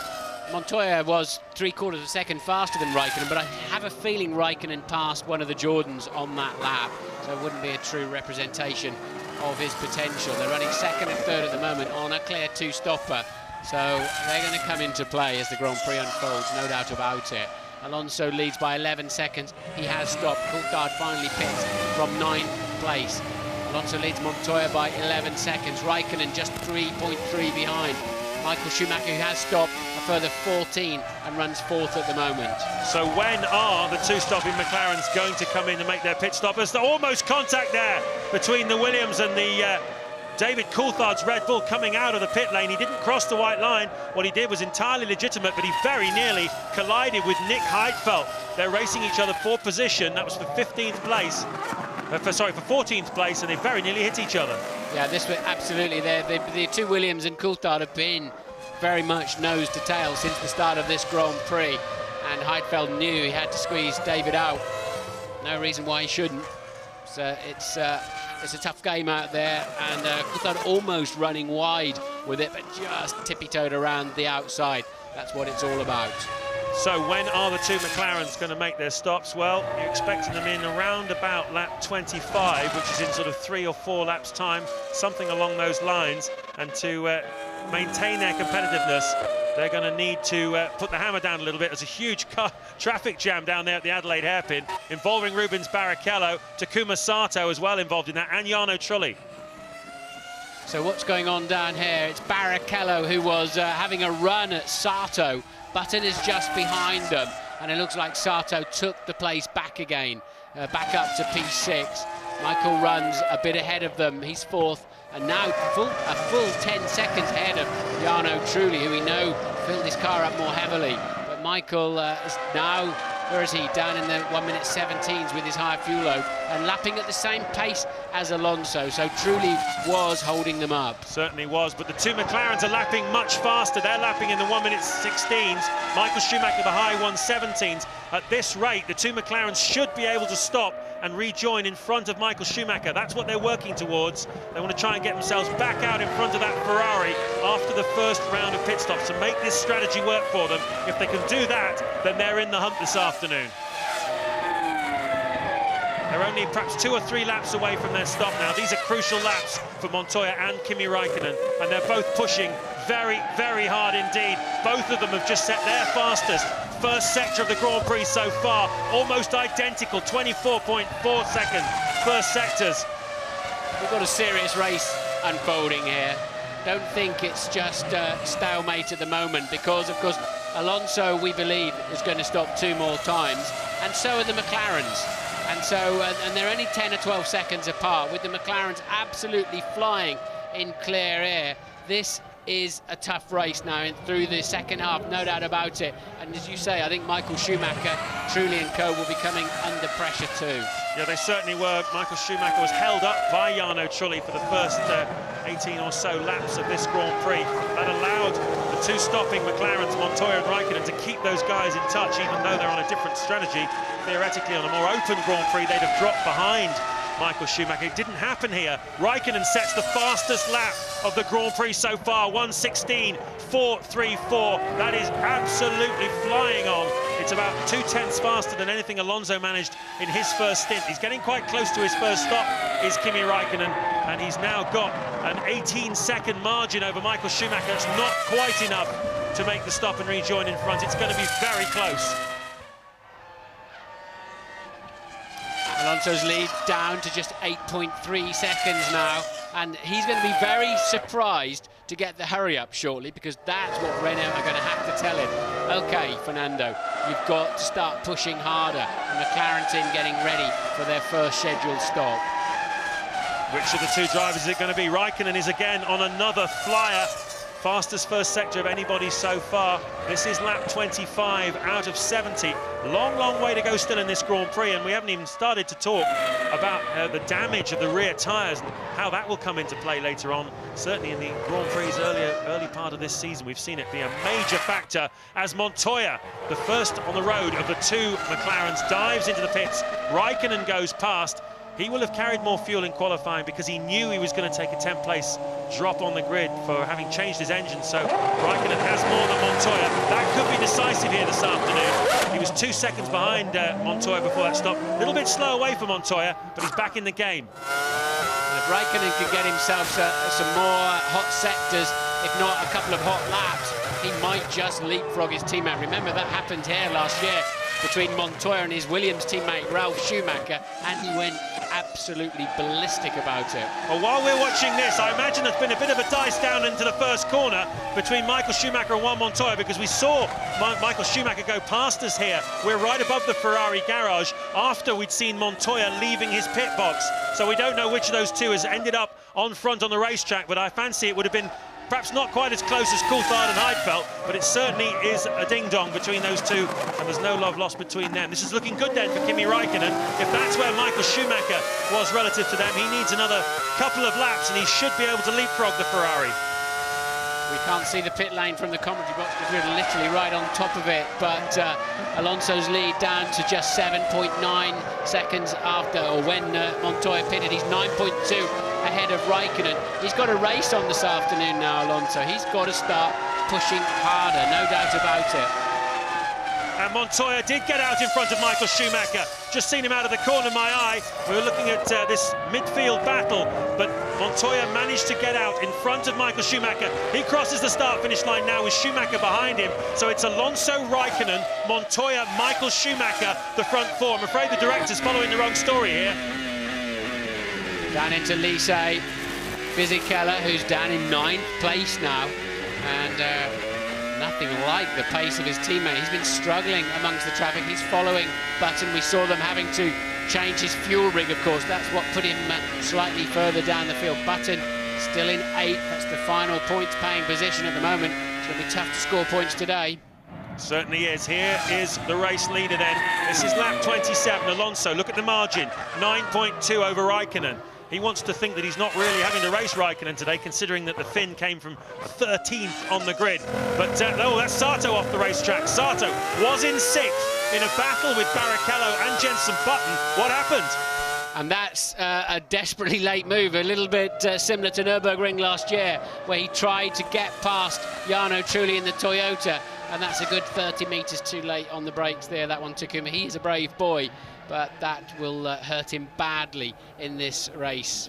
Montoya was 3/4 of a second faster than Raikkonen, but I have a feeling Raikkonen passed one of the Jordans on that lap, so it wouldn't be a true representation of his potential. They're running 2nd and 3rd at the moment on a clear 2-stopper, so they're going to come into play as the Grand Prix unfolds, no doubt about it. Alonso leads by 11 seconds. He has stopped. Coulthard finally pits from 9th place. Alonso leads Montoya by 11 seconds. Raikkonen just 3.3 behind. Michael Schumacher, who has stopped, a further 14 and runs 4th at the moment. So when are the 2-stopping McLarens going to come in and make their pit stop? There's almost contact there between the Williams and the David Coulthard's Red Bull coming out of the pit lane. He didn't cross the white line. What he did was entirely legitimate, but he very nearly collided with Nick Heidfeld. They're racing each other for position. That was for 15th place. For 14th place, and they very nearly hit each other. Yeah, this was absolutely there. The two Williams and Coulthard have been very much nose to tail since the start of this Grand Prix, and Heidfeld knew he had to squeeze David out. No reason why he shouldn't. So it's a tough game out there, and Coulthard almost running wide with it, but just tippy-toed around the outside. That's what it's all about. So when are the two McLarens going to make their stops? Well, you're expecting them in around about lap 25, which is in sort of 3 or 4 laps time, something along those lines. And to maintain their competitiveness, they're going to need to put the hammer down a little bit. There's a huge traffic jam down there at the Adelaide hairpin involving Rubens Barrichello, Takuma Sato as well involved in that, and Jarno Trulli. So what's going on down here? It's Barrichello who was having a run at Sato. Button is just behind them, and it looks like Sato took the place back again, back up to P6. Michael runs a bit ahead of them. He's 4th, and now a full 10 seconds ahead of Jarno Trulli, who we know filled his car up more heavily. But Michael is now, where is he? Down in the 1:17s with his high fuel load and lapping at the same pace as Alonso. So Trulli was holding them up. Certainly was, but the two McLarens are lapping much faster. They're lapping in the 1:16s. Michael Schumacher the high 1:17s. At this rate, the two McLarens should be able to stop and rejoin in front of Michael Schumacher. That's what they're working towards. They want to try and get themselves back out in front of that Ferrari after the first round of pit stops to make this strategy work for them. If they can do that, then they're in the hunt this afternoon. They're only perhaps 2 or 3 laps away from their stop now. These are crucial laps for Montoya and Kimi Raikkonen, and they're both pushing very, very hard indeed. Both of them have just set their fastest first sector of the Grand Prix so far, almost identical, 24.4 seconds, first sectors. We've got a serious race unfolding here. Don't think it's just stalemate at the moment, because of course Alonso, we believe, is going to stop 2 more times, and so are the McLarens. And so, and they're only 10 or 12 seconds apart, with the McLarens absolutely flying in clear air. This is a tough race now through the second half, no doubt about it. And as you say, I think Michael Schumacher, Trulli and co will be coming under pressure too. Yeah, they certainly were. Michael Schumacher was held up by Jarno Trulli for the first 18 or so laps of this Grand Prix. That allowed the two stopping McLarens, Montoya and Raikkonen, to keep those guys in touch, even though they're on a different strategy. Theoretically, on a more open Grand Prix, they'd have dropped behind Michael Schumacher. It didn't happen here. Raikkonen sets the fastest lap of the Grand Prix so far, 1:16.434. That is absolutely flying on. It's about 2/10 faster than anything Alonso managed in his first stint. He's getting quite close to his first stop, is Kimi Raikkonen, and he's now got an 18-second margin over Michael Schumacher. It's not quite enough to make the stop and rejoin in front. It's going to be very close. Alonso's lead down to just 8.3 seconds now, and he's going to be very surprised to get the hurry up shortly, because that's what Renault are going to have to tell him. OK, Fernando, you've got to start pushing harder. And McLaren team getting ready for their first scheduled stop. Which of the two drivers is it going to be? Raikkonen is again on another flyer. Fastest first sector of anybody so far. This is lap 25 out of 70. Long way to go still in this Grand Prix, and we haven't even started to talk about the damage of the rear tyres and how that will come into play later on. Certainly in the Grand Prix early part of this season, we've seen it be a major factor as Montoya, the first on the road of the two McLarens, dives into the pits. Raikkonen goes past. He will have carried more fuel in qualifying because he knew he was going to take a 10th place drop on the grid for having changed his engine. So Raikkonen has more than Montoya. That could be decisive here this afternoon. He was 2 seconds behind Montoya before that stop. A little bit slow away for Montoya, but he's back in the game. And if Raikkonen can get himself some more hot sectors, if not a couple of hot laps, he might just leapfrog his teammate. Remember, that happened here last year between Montoya and his Williams teammate Ralf Schumacher, and he went absolutely ballistic about it. Well, while we're watching this, I imagine there's been a bit of a dice down into the first corner between Michael Schumacher and Juan Montoya, because we saw Michael Schumacher go past us here. We're right above the Ferrari garage after we'd seen Montoya leaving his pit box. So we don't know which of those two has ended up on front on the racetrack, but I fancy it would have been perhaps not quite as close as Coulthard and Heidfeld, but it certainly is a ding-dong between those two, and there's no love lost between them. This is looking good then for Kimi Raikkonen. If that's where Michael Schumacher was relative to them, he needs another couple of laps and he should be able to leapfrog the Ferrari. We can't see the pit lane from the commentary box because we're literally right on top of it, but Alonso's lead down to just 7.9 seconds after, or when Montoya pitted. He's 9.2 ahead of Raikkonen. He's got a race on this afternoon now, Alonso. He's got to start pushing harder, no doubt about it. And Montoya did get out in front of Michael Schumacher. Just seen him out of the corner of my eye. We were looking at this midfield battle, but Montoya managed to get out in front of Michael Schumacher. He crosses the start-finish line now with Schumacher behind him. So it's Alonso, Raikkonen, Montoya, Michael Schumacher, the front four. I'm afraid the director's following the wrong story here. Down into Lise, Fisichella, who's down in 9th place now, and nothing like the pace of his teammate. He's been struggling amongst the traffic. He's following Button. We saw them having to change his fuel rig, of course. That's what put him slightly further down the field. Button still in 8th. That's the final points-paying position at the moment. It's going to be tough to score points today. Certainly is. Here is the race leader then. This is lap 27. Alonso, look at the margin. 9.2 over Raikkonen. He wants to think that he's not really having to race Raikkonen today, considering that the Finn came from 13th on the grid. But oh, that's Sato off the racetrack. Sato was in 6th in a battle with Barrichello and Jenson Button. What happened? And that's a desperately late move, a little bit similar to Nürburgring last year, where he tried to get past Jarno Trulli in the Toyota, and that's a good 30 metres too late on the brakes there. That one took him. He's a brave boy, but that will hurt him badly in this race.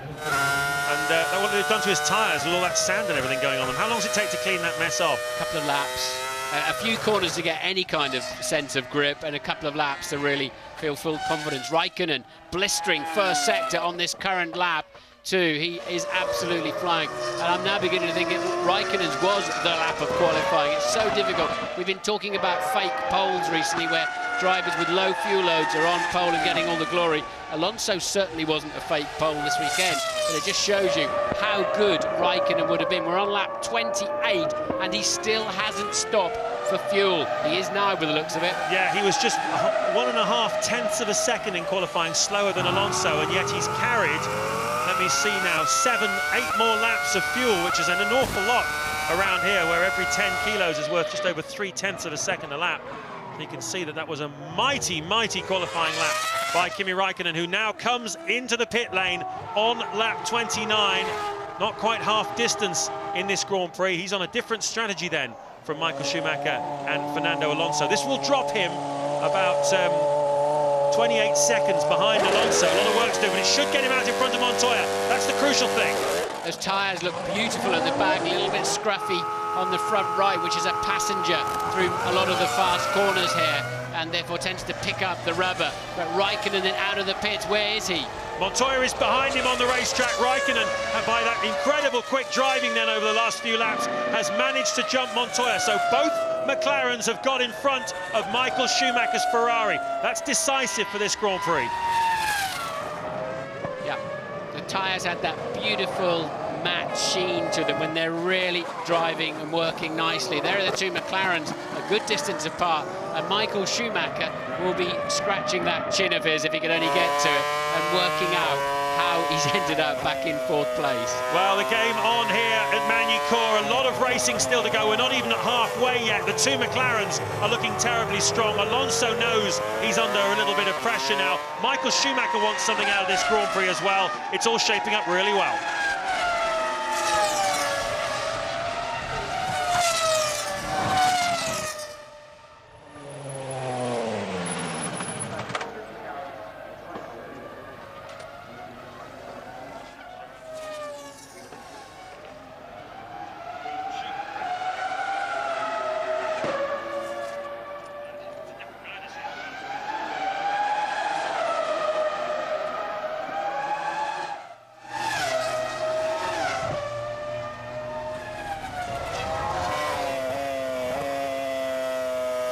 And that what they've done to his tyres with all that sand and everything going on them. How long does it take to clean that mess off? A couple of laps. A few corners to get any kind of sense of grip, and a couple of laps to really feel full confidence. Raikkonen blistering first sector on this current lap too. He is absolutely flying, and I'm now beginning to think Raikkonen's was the lap of qualifying. It's so difficult. We've been talking about fake poles recently, where drivers with low fuel loads are on pole and getting all the glory. Alonso certainly wasn't a fake pole this weekend, but it just shows you how good Raikkonen would have been. We're on lap 28 and he still hasn't stopped for fuel. He is now, by the looks of it. Yeah, he was just 1.5 tenths of a second in qualifying slower than Alonso, and yet he's carried, let me see now, 7-8 more laps of fuel, which is an awful lot around here, where every 10 kilos is worth just over 3/10 of a second a lap. You can see that that was a mighty, mighty qualifying lap by Kimi Raikkonen, who now comes into the pit lane on lap 29. Not quite half distance in this Grand Prix. He's on a different strategy then from Michael Schumacher and Fernando Alonso. This will drop him about 28 seconds behind Alonso. A lot of work to do, but it should get him out in front of Montoya. That's the crucial thing. Those tyres look beautiful at the back, a little bit scruffy on the front right, which is a passenger through a lot of the fast corners here, and therefore tends to pick up the rubber. But Raikkonen then out of the pits, where is he? Montoya is behind him on the racetrack. Raikkonen, and by that incredible quick driving then over the last few laps, has managed to jump Montoya. So both McLarens have got in front of Michael Schumacher's Ferrari. That's decisive for this Grand Prix. Yeah, the tyres had that beautiful matte sheen to them when they're really driving and working nicely. There are the two McLarens a good distance apart, and Michael Schumacher will be scratching that chin of his if he can only get to it and working out how he's ended up back in 4th place. Well, the game on here at Magny-Cours. A lot of racing still to go. We're not even at halfway yet. The two McLarens are looking terribly strong. Alonso knows he's under a little bit of pressure now. Michael Schumacher wants something out of this Grand Prix as well. It's all shaping up really well.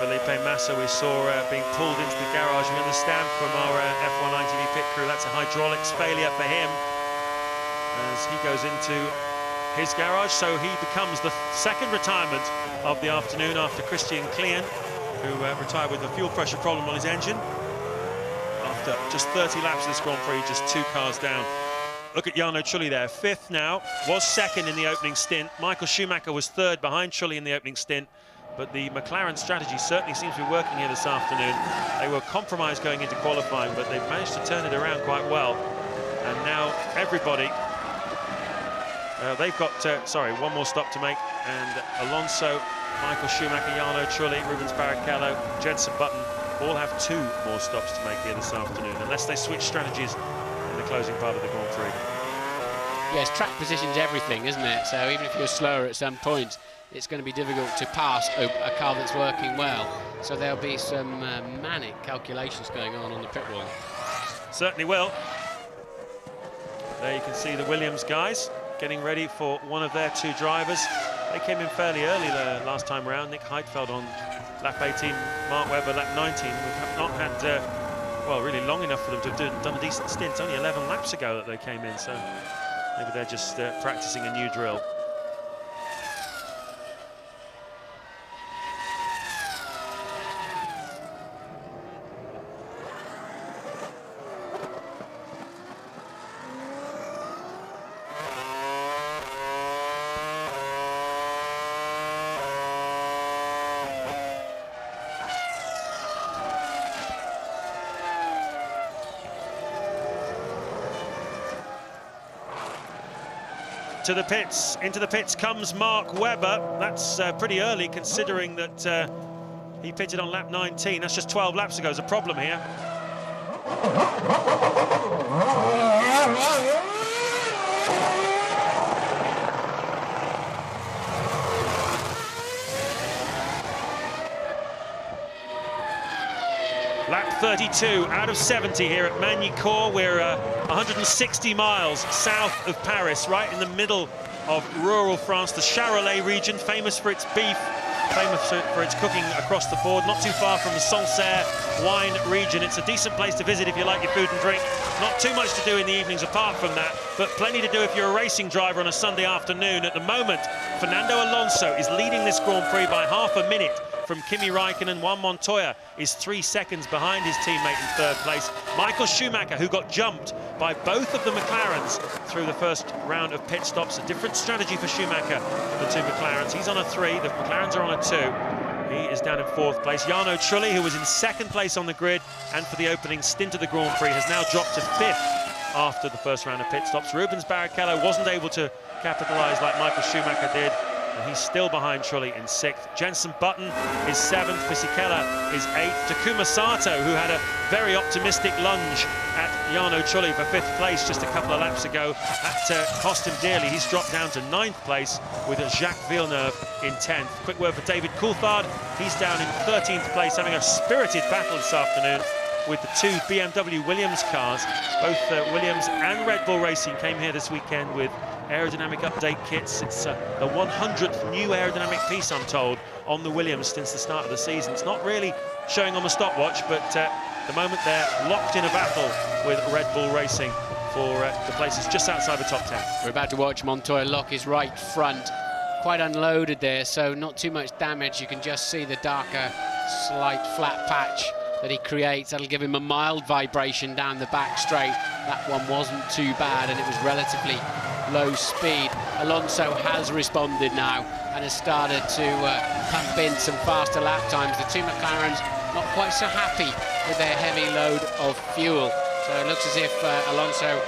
Felipe Massa we saw being pulled into the garage. We understand from our F1 ITV pit crew that's a hydraulics failure for him as he goes into his garage. So he becomes the second retirement of the afternoon after Christian Klien, who retired with a fuel pressure problem on his engine after just 30 laps of this Grand Prix, just 2 cars down. Look at Jarno Trulli there, 5th now, was 2nd in the opening stint. Michael Schumacher was 3rd behind Trulli in the opening stint. But the McLaren strategy certainly seems to be working here this afternoon. They were compromised going into qualifying, but they've managed to turn it around quite well. And now everybody, they've got, one more stop to make. And Alonso, Michael Schumacher, Jarno Trulli, Rubens Barrichello, Jenson Button all have 2 more stops to make here this afternoon, unless they switch strategies in the closing part of the Grand Prix. Yes, track position's everything, isn't it? So even if you're slower at some point, it's going to be difficult to pass a car that's working well. So there'll be some manic calculations going on the pit wall. Certainly will. There you can see the Williams guys getting ready for one of their 2 drivers. They came in fairly early the last time around. Nick Heidfeld on lap 18, Mark Webber lap 19. We have not had, well, really long enough for them to have done a decent stint. It's only 11 laps ago that they came in, so maybe they're just practicing a new drill. To the pits, into the pits comes Mark Webber. That's pretty early considering that he pitted on lap 19. That's just 12 laps ago. There's a problem here. Lap 32 out of 70 here at Magny-Cours. We're 160 miles south of Paris, right in the middle of rural France, the Charolais region, famous for its beef, famous for its cooking across the board, not too far from the Sancerre wine region. It's a decent place to visit if you like your food and drink. Not too much to do in the evenings apart from that, but plenty to do if you're a racing driver on a Sunday afternoon. At the moment, Fernando Alonso is leading this Grand Prix by half a minute from Kimi Raikkonen. Juan Montoya is 3 seconds behind his teammate in 3rd place. Michael Schumacher, who got jumped by both of the McLarens through the first round of pit stops. A different strategy for Schumacher than the 2 McLarens. He's on a 3, the McLarens are on a 2. He is down in 4th place. Jarno Trulli, who was in 2nd place on the grid and for the opening stint of the Grand Prix, has now dropped to 5th after the first round of pit stops. Rubens Barrichello wasn't able to capitalise like Michael Schumacher did. and he's still behind Trulli in 6th. Jenson Button is 7th, Fisichella is 8th. Takuma Sato, who had a very optimistic lunge at Jarno Trulli for 5th place just a couple of laps ago, that cost him dearly. He's dropped down to 9th place with Jacques Villeneuve in 10th. Quick word for David Coulthard, he's down in 13th place, having a spirited battle this afternoon with the 2 BMW Williams cars. Both Williams and Red Bull Racing came here this weekend with aerodynamic update kits. It's the 100th new aerodynamic piece, I'm told, on the Williams since the start of the season. It's not really showing on the stopwatch, but the moment they're locked in a battle with Red Bull Racing for the places just outside the top 10. We're about to watch Montoya lock his right front. Quite unloaded there, so not too much damage. You can just see the darker, slight flat patch that he creates. That'll give him a mild vibration down the back straight. That one wasn't too bad, and it was relatively low speed. Alonso has responded now and has started to pump in some faster lap times. The 2 McLarens not quite so happy with their heavy load of fuel. So it looks as if Alonso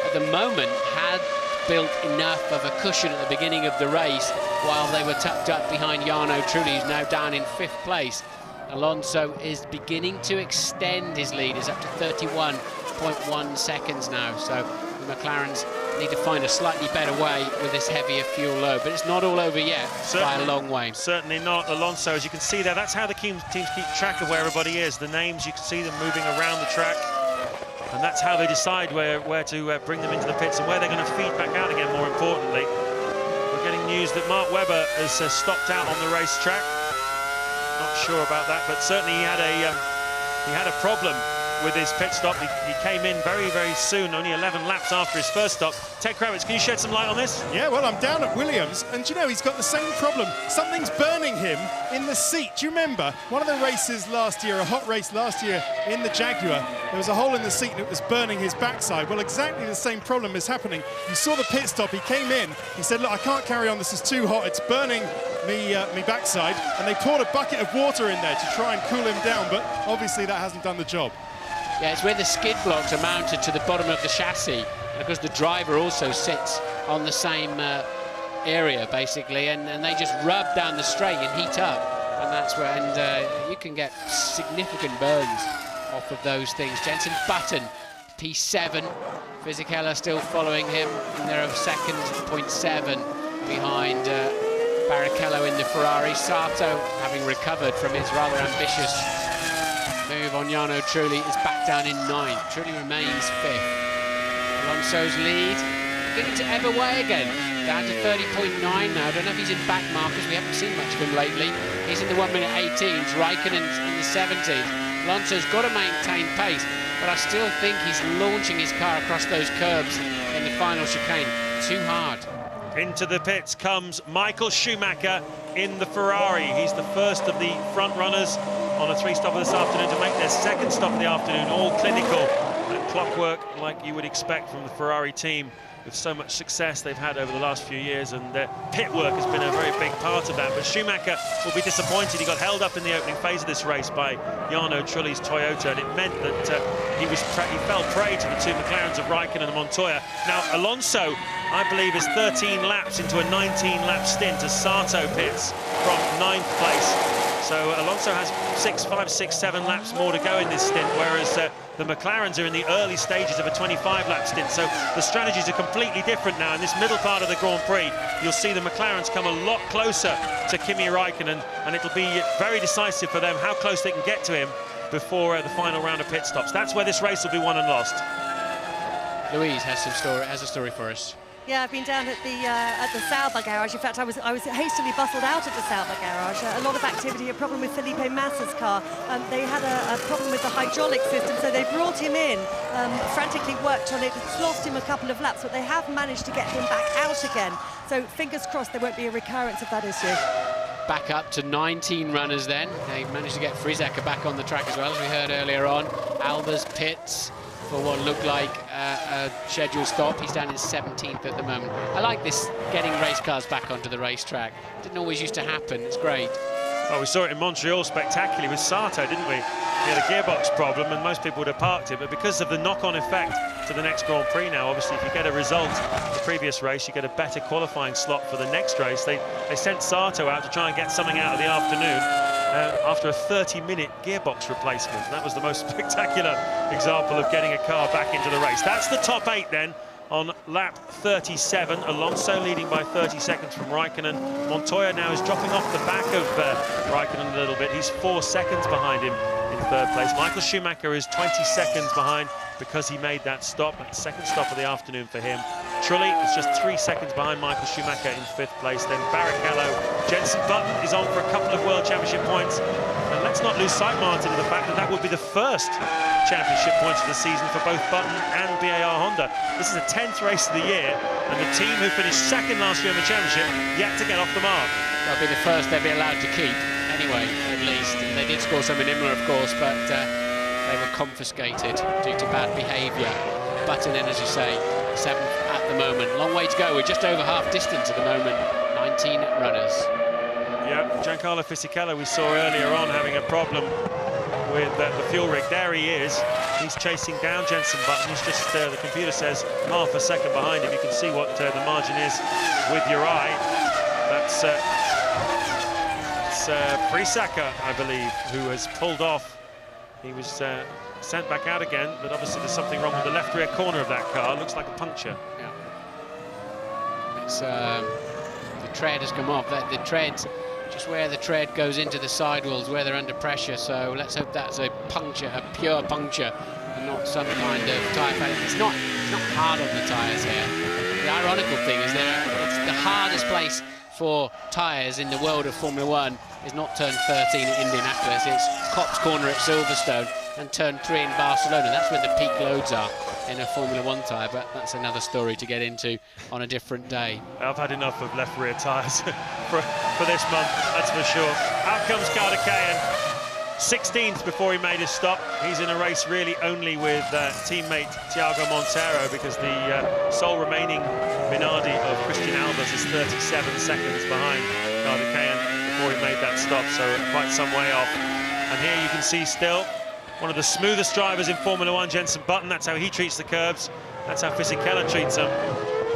at the moment had built enough of a cushion at the beginning of the race while they were tucked up behind Jarno Trulli, who's now down in 5th place. Alonso is beginning to extend his lead. He's up to 31.1 seconds now. So the McLarens need to find a slightly better way with this heavier fuel load. But it's not all over yet, by a long way. Certainly not. Alonso, as you can see there, that's how the teams keep track of where everybody is. The names, you can see them moving around the track. And that's how they decide where to bring them into the pits and where they're going to feed back out again, more importantly. We're getting news that Mark Webber has stopped out on the racetrack. Not sure about that, but certainly he had a problem with his pit stop. He came in very, very soon, only 11 laps after his first stop. Ted Kravitz, can you shed some light on this? Yeah, well, I'm down at Williams, and you know, he's got the same problem. Something's burning him in the seat. Do you remember one of the races last year, a hot race last year in the Jaguar? There was a hole in the seat and it was burning his backside. Well, exactly the same problem is happening. You saw the pit stop, he came in, he said, look, I can't carry on, this is too hot, it's burning me backside, and they poured a bucket of water in there to try and cool him down, but obviously that hasn't done the job. Yeah, it's where the skid blocks are mounted to the bottom of the chassis, because the driver also sits on the same area, basically, and they just rub down the straight and heat up, and that's where, and you can get significant burns off of those things. Jenson Button, P7, Fisichella still following him, and they're of 2.7 behind Barrichello in the Ferrari. Sato, having recovered from his rather ambitious move on Jarno Trulli, is back down in 9th. Trulli remains 5th. Alonso's lead beginning to ebb away again, down to 30.9 now. I don't know if he's in back markers, we haven't seen much of him lately. He's in the 1:18s, Raikkonen's in the 17th. Alonso's got to maintain pace, but I still think he's launching his car across those curbs in the final chicane too hard. Into the pits comes Michael Schumacher in the Ferrari. He's the first of the front runners on a 3-stopper this afternoon to make their 2nd stop of the afternoon, all clinical and clockwork like you would expect from the Ferrari team, with so much success they've had over the last few years, and pit work has been a very big part of that. But Schumacher will be disappointed. He got held up in the opening phase of this race by Jarno Trulli's Toyota, and it meant that he fell prey to the 2 McLarens of Raikkonen and Montoya. Now Alonso, I believe, is 13 laps into a 19-lap stint as Sato pits from 9th place. So Alonso has 5, 6, 7 laps more to go in this stint, whereas the McLarens are in the early stages of a 25-lap stint. So the strategies are completely different now. In this middle part of the Grand Prix, you'll see the McLarens come a lot closer to Kimi Raikkonen, and it'll be very decisive for them how close they can get to him before the final round of pit stops. That's where this race will be won and lost. Louise has a story for us. Yeah, I've been down at the Sauber garage. In fact, I was hastily bustled out of the Sauber garage. A lot of activity, a problem with Felipe Massa's car. They had a problem with the hydraulic system, so they brought him in, frantically worked on it. It's lost him a couple of laps, but they have managed to get him back out again. So fingers crossed there won't be a recurrence of that issue. Back up to 19 runners then. They managed to get Friseca back on the track as well, as we heard earlier on. Albers pits for what looked like a scheduled stop. He's down in 17th at the moment. I like this, getting race cars back onto the racetrack. Didn't always used to happen. It's great. Well, we saw it in Montreal spectacularly with Sato, didn't we? He had a gearbox problem and most people would have parked it, but because of the knock-on effect to the next Grand Prix now, obviously if you get a result the previous race, you get a better qualifying slot for the next race. They sent Sato out to try and get something out of the afternoon after a 30-minute gearbox replacement. And that was the most spectacular example of getting a car back into the race. That's the top 8 then. On lap 37, Alonso leading by 30 seconds from Raikkonen. Montoya now is dropping off the back of Raikkonen a little bit. He's 4 seconds behind him in third place. Michael Schumacher is 20 seconds behind because he made that stop. That's the second stop of the afternoon for him. Trulli is just 3 seconds behind Michael Schumacher in 5th place. Then Barrichello. Jenson Button is on for a couple of World Championship points. And let's not lose sight, Martin, of the fact that that would be the first championship points of the season for both Button and BAR Honda. This is the 10th race of the year, and the team who finished second last year in the championship yet to get off the mark. That'll be the first they'll be allowed to keep, anyway, at least. And they did score some in Imola, of course, but they were confiscated due to bad behaviour. Button in, as you say, 7th at the moment. Long way to go. We're just over half distance at the moment. 19 runners. Yeah, Giancarlo Fisichella we saw earlier on having a problem with the fuel rig. There he is. He's chasing down Jenson Button. He's just, the computer says, half a second behind him. You can see what the margin is with your eye. That's Frisacker, I believe, who has pulled off. He was sent back out again, but obviously there's something wrong with the left rear corner of that car. Looks like a puncture. Yeah. It's the tread has come off. The tread, just where the tread goes into the sidewalls, where they're under pressure. So let's hope that's a puncture, a pure puncture, and not some kind of tyre pattern. It's not hard on the tyres here. The ironical thing is it's the hardest place for tyres in the world of Formula One is not turn 13 at Indianapolis, it's Copse Corner at Silverstone and turn 3 in Barcelona. That's where the peak loads are in a Formula One tyre, but that's another story to get into on a different day. I've had enough of left rear tyres for this month, that's for sure. Out comes Kartikeyan, 16th before he made his stop. He's in a race really only with teammate Thiago Monteiro, because the sole remaining Minardi of Christian Albers is 37 seconds behind Kartikeyan before he made that stop, so quite some way off. And here you can see still one of the smoothest drivers in Formula One, Jenson Button. That's how he treats the curbs. That's how Fisichella treats them.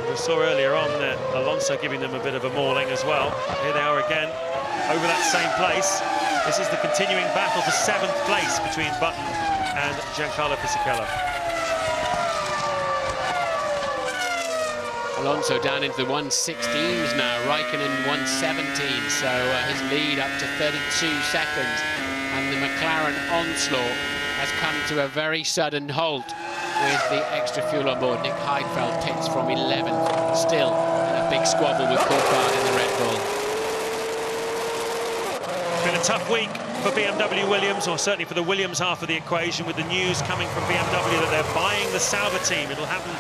We saw earlier on Alonso giving them a bit of a mauling as well. Here they are again, over that same place. This is the continuing battle for 7th place between Button and Giancarlo Fisichella. Alonso down into the 116s now, Raikkonen 117, so his lead up to 32 seconds. And the McLaren onslaught has come to a very sudden halt with the extra fuel on board. Nick Heidfeld pits from 11th, still in a big squabble with Coulthard in the Red Bull. It's been a tough week for BMW Williams, or certainly for the Williams half of the equation, with the news coming from BMW that they're buying the Sauber team. It'll happen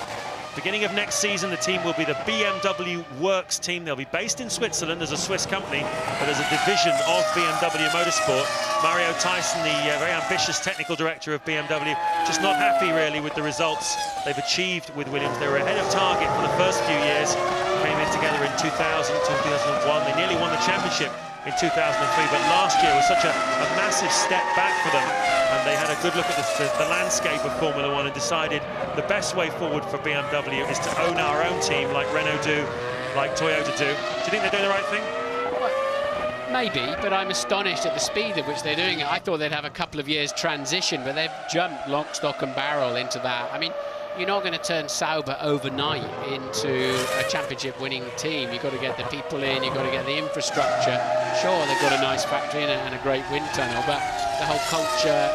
beginning of next season. The team will be the BMW Works team. They'll be based in Switzerland as a Swiss company, but as a division of BMW Motorsport. Mario Tyson, the very ambitious technical director of BMW, just not happy really with the results they've achieved with Williams. They were ahead of target for the first few years, came in together in 2000, 2001. They nearly won the championship in 2003, but last year was such a massive step back for them, and they had a good look at the landscape of Formula One and decided the best way forward for BMW is to own our own team, like Renault do, like Toyota do. Do you think they're doing the right thing? Well, maybe, but I'm astonished at the speed at which they're doing it. I thought they'd have a couple of years transition, but they've jumped lock, stock and barrel into that. I mean, you're not going to turn Sauber overnight into a championship-winning team. You've got to get the people in, you've got to get the infrastructure. Sure, they've got a nice factory and a great wind tunnel, but the whole culture,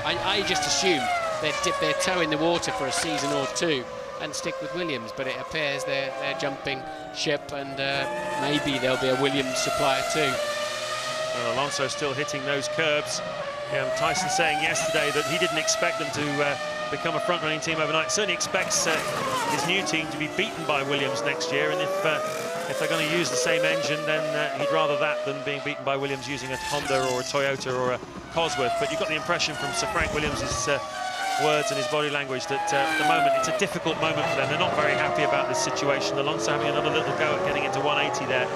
I just assume they'd dip their toe in the water for a season or two and stick with Williams, but it appears they're jumping ship, and maybe there'll be a Williams supplier too. Well, Alonso still hitting those curbs. Tyson saying yesterday that he didn't expect them to become a front-running team overnight. Certainly expects his new team to be beaten by Williams next year, and if they're going to use the same engine, then he'd rather that than being beaten by Williams using a Honda or a Toyota or a Cosworth. But you got the impression from Sir Frank Williams' words and his body language that at the moment it's a difficult moment for them. They're not very happy about this situation. Alonso having another little go at getting into 180 there.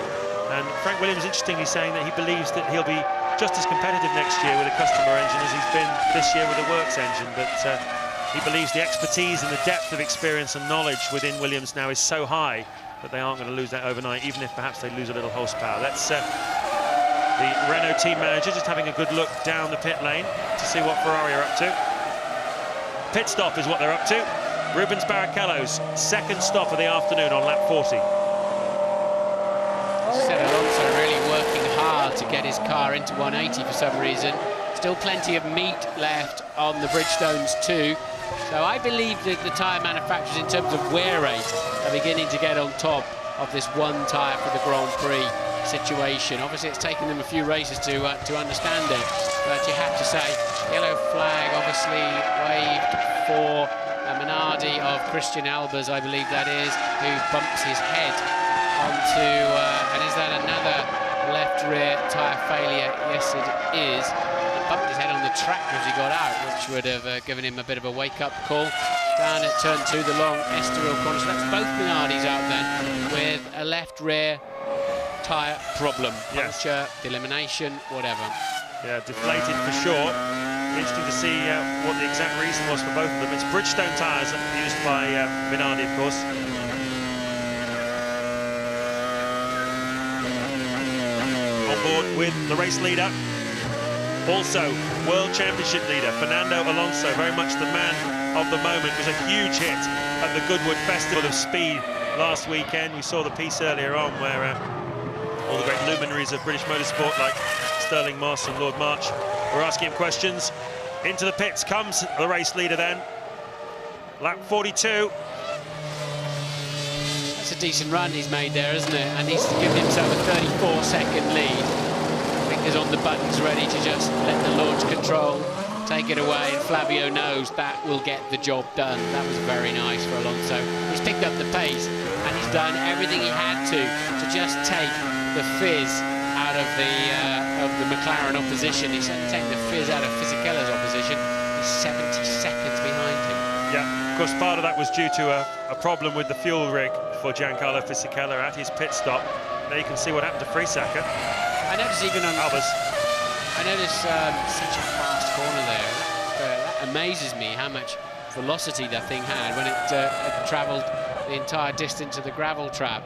And Frank Williams, interestingly, saying that he believes that he'll be just as competitive next year with a customer engine as he's been this year with a works engine. But he believes the expertise and the depth of experience and knowledge within Williams now is so high that they aren't going to lose that overnight, even if perhaps they lose a little horsepower. That's the Renault team manager just having a good look down the pit lane to see what Ferrari are up to. Pit stop is what they're up to. Rubens Barrichello's second stop of the afternoon on lap 40. Alonso really working hard to get his car into 180 for some reason. Still plenty of meat left on the Bridgestones too. So I believe that the tyre manufacturers, in terms of wear rate, are beginning to get on top of this one tyre for the Grand Prix situation. Obviously, it's taken them a few races to understand it, but you have to say, yellow flag obviously waved for Minardi of Christian Albers, I believe that is, who bumps his head onto, and is that another left rear tyre failure? Yes, it is. He bumped his head on the track as he got out, which would have given him a bit of a wake-up call. Down at turn 2, the long Estoril corner. So that's both Minardis out then with a left rear tyre problem. Puncture, elimination, whatever. Yeah, deflated for sure. Interesting to see what the exact reason was for both of them. It's Bridgestone tyres used by Minardi, of course. On board with the race leader, also World Championship leader Fernando Alonso, very much the man of the moment. Was a huge hit at the Goodwood Festival of Speed last weekend. We saw the piece earlier on where all the great luminaries of British motorsport like Sterling Moss and Lord March were asking him questions. Into the pits comes the race leader then. Lap 42. That's a decent run he's made there, isn't it? And he's given himself a 34-second lead. Fingers on the buttons, ready to just let the launch control take it away. And Flavio knows that will get the job done. That was very nice for Alonso. He's picked up the pace and he's done everything he had to just take the fizz out of the McLaren opposition. He's taken the fizz out of Fisichella's opposition. He's 70 seconds behind him. Yeah, of course, part of that was due to a problem with the fuel rig for Giancarlo Fisichella at his pit stop. There you can see what happened to Friesacher. I noticed even on Albers. I noticed such a fast corner there. That amazes me how much velocity that thing had when it travelled the entire distance of the gravel trap.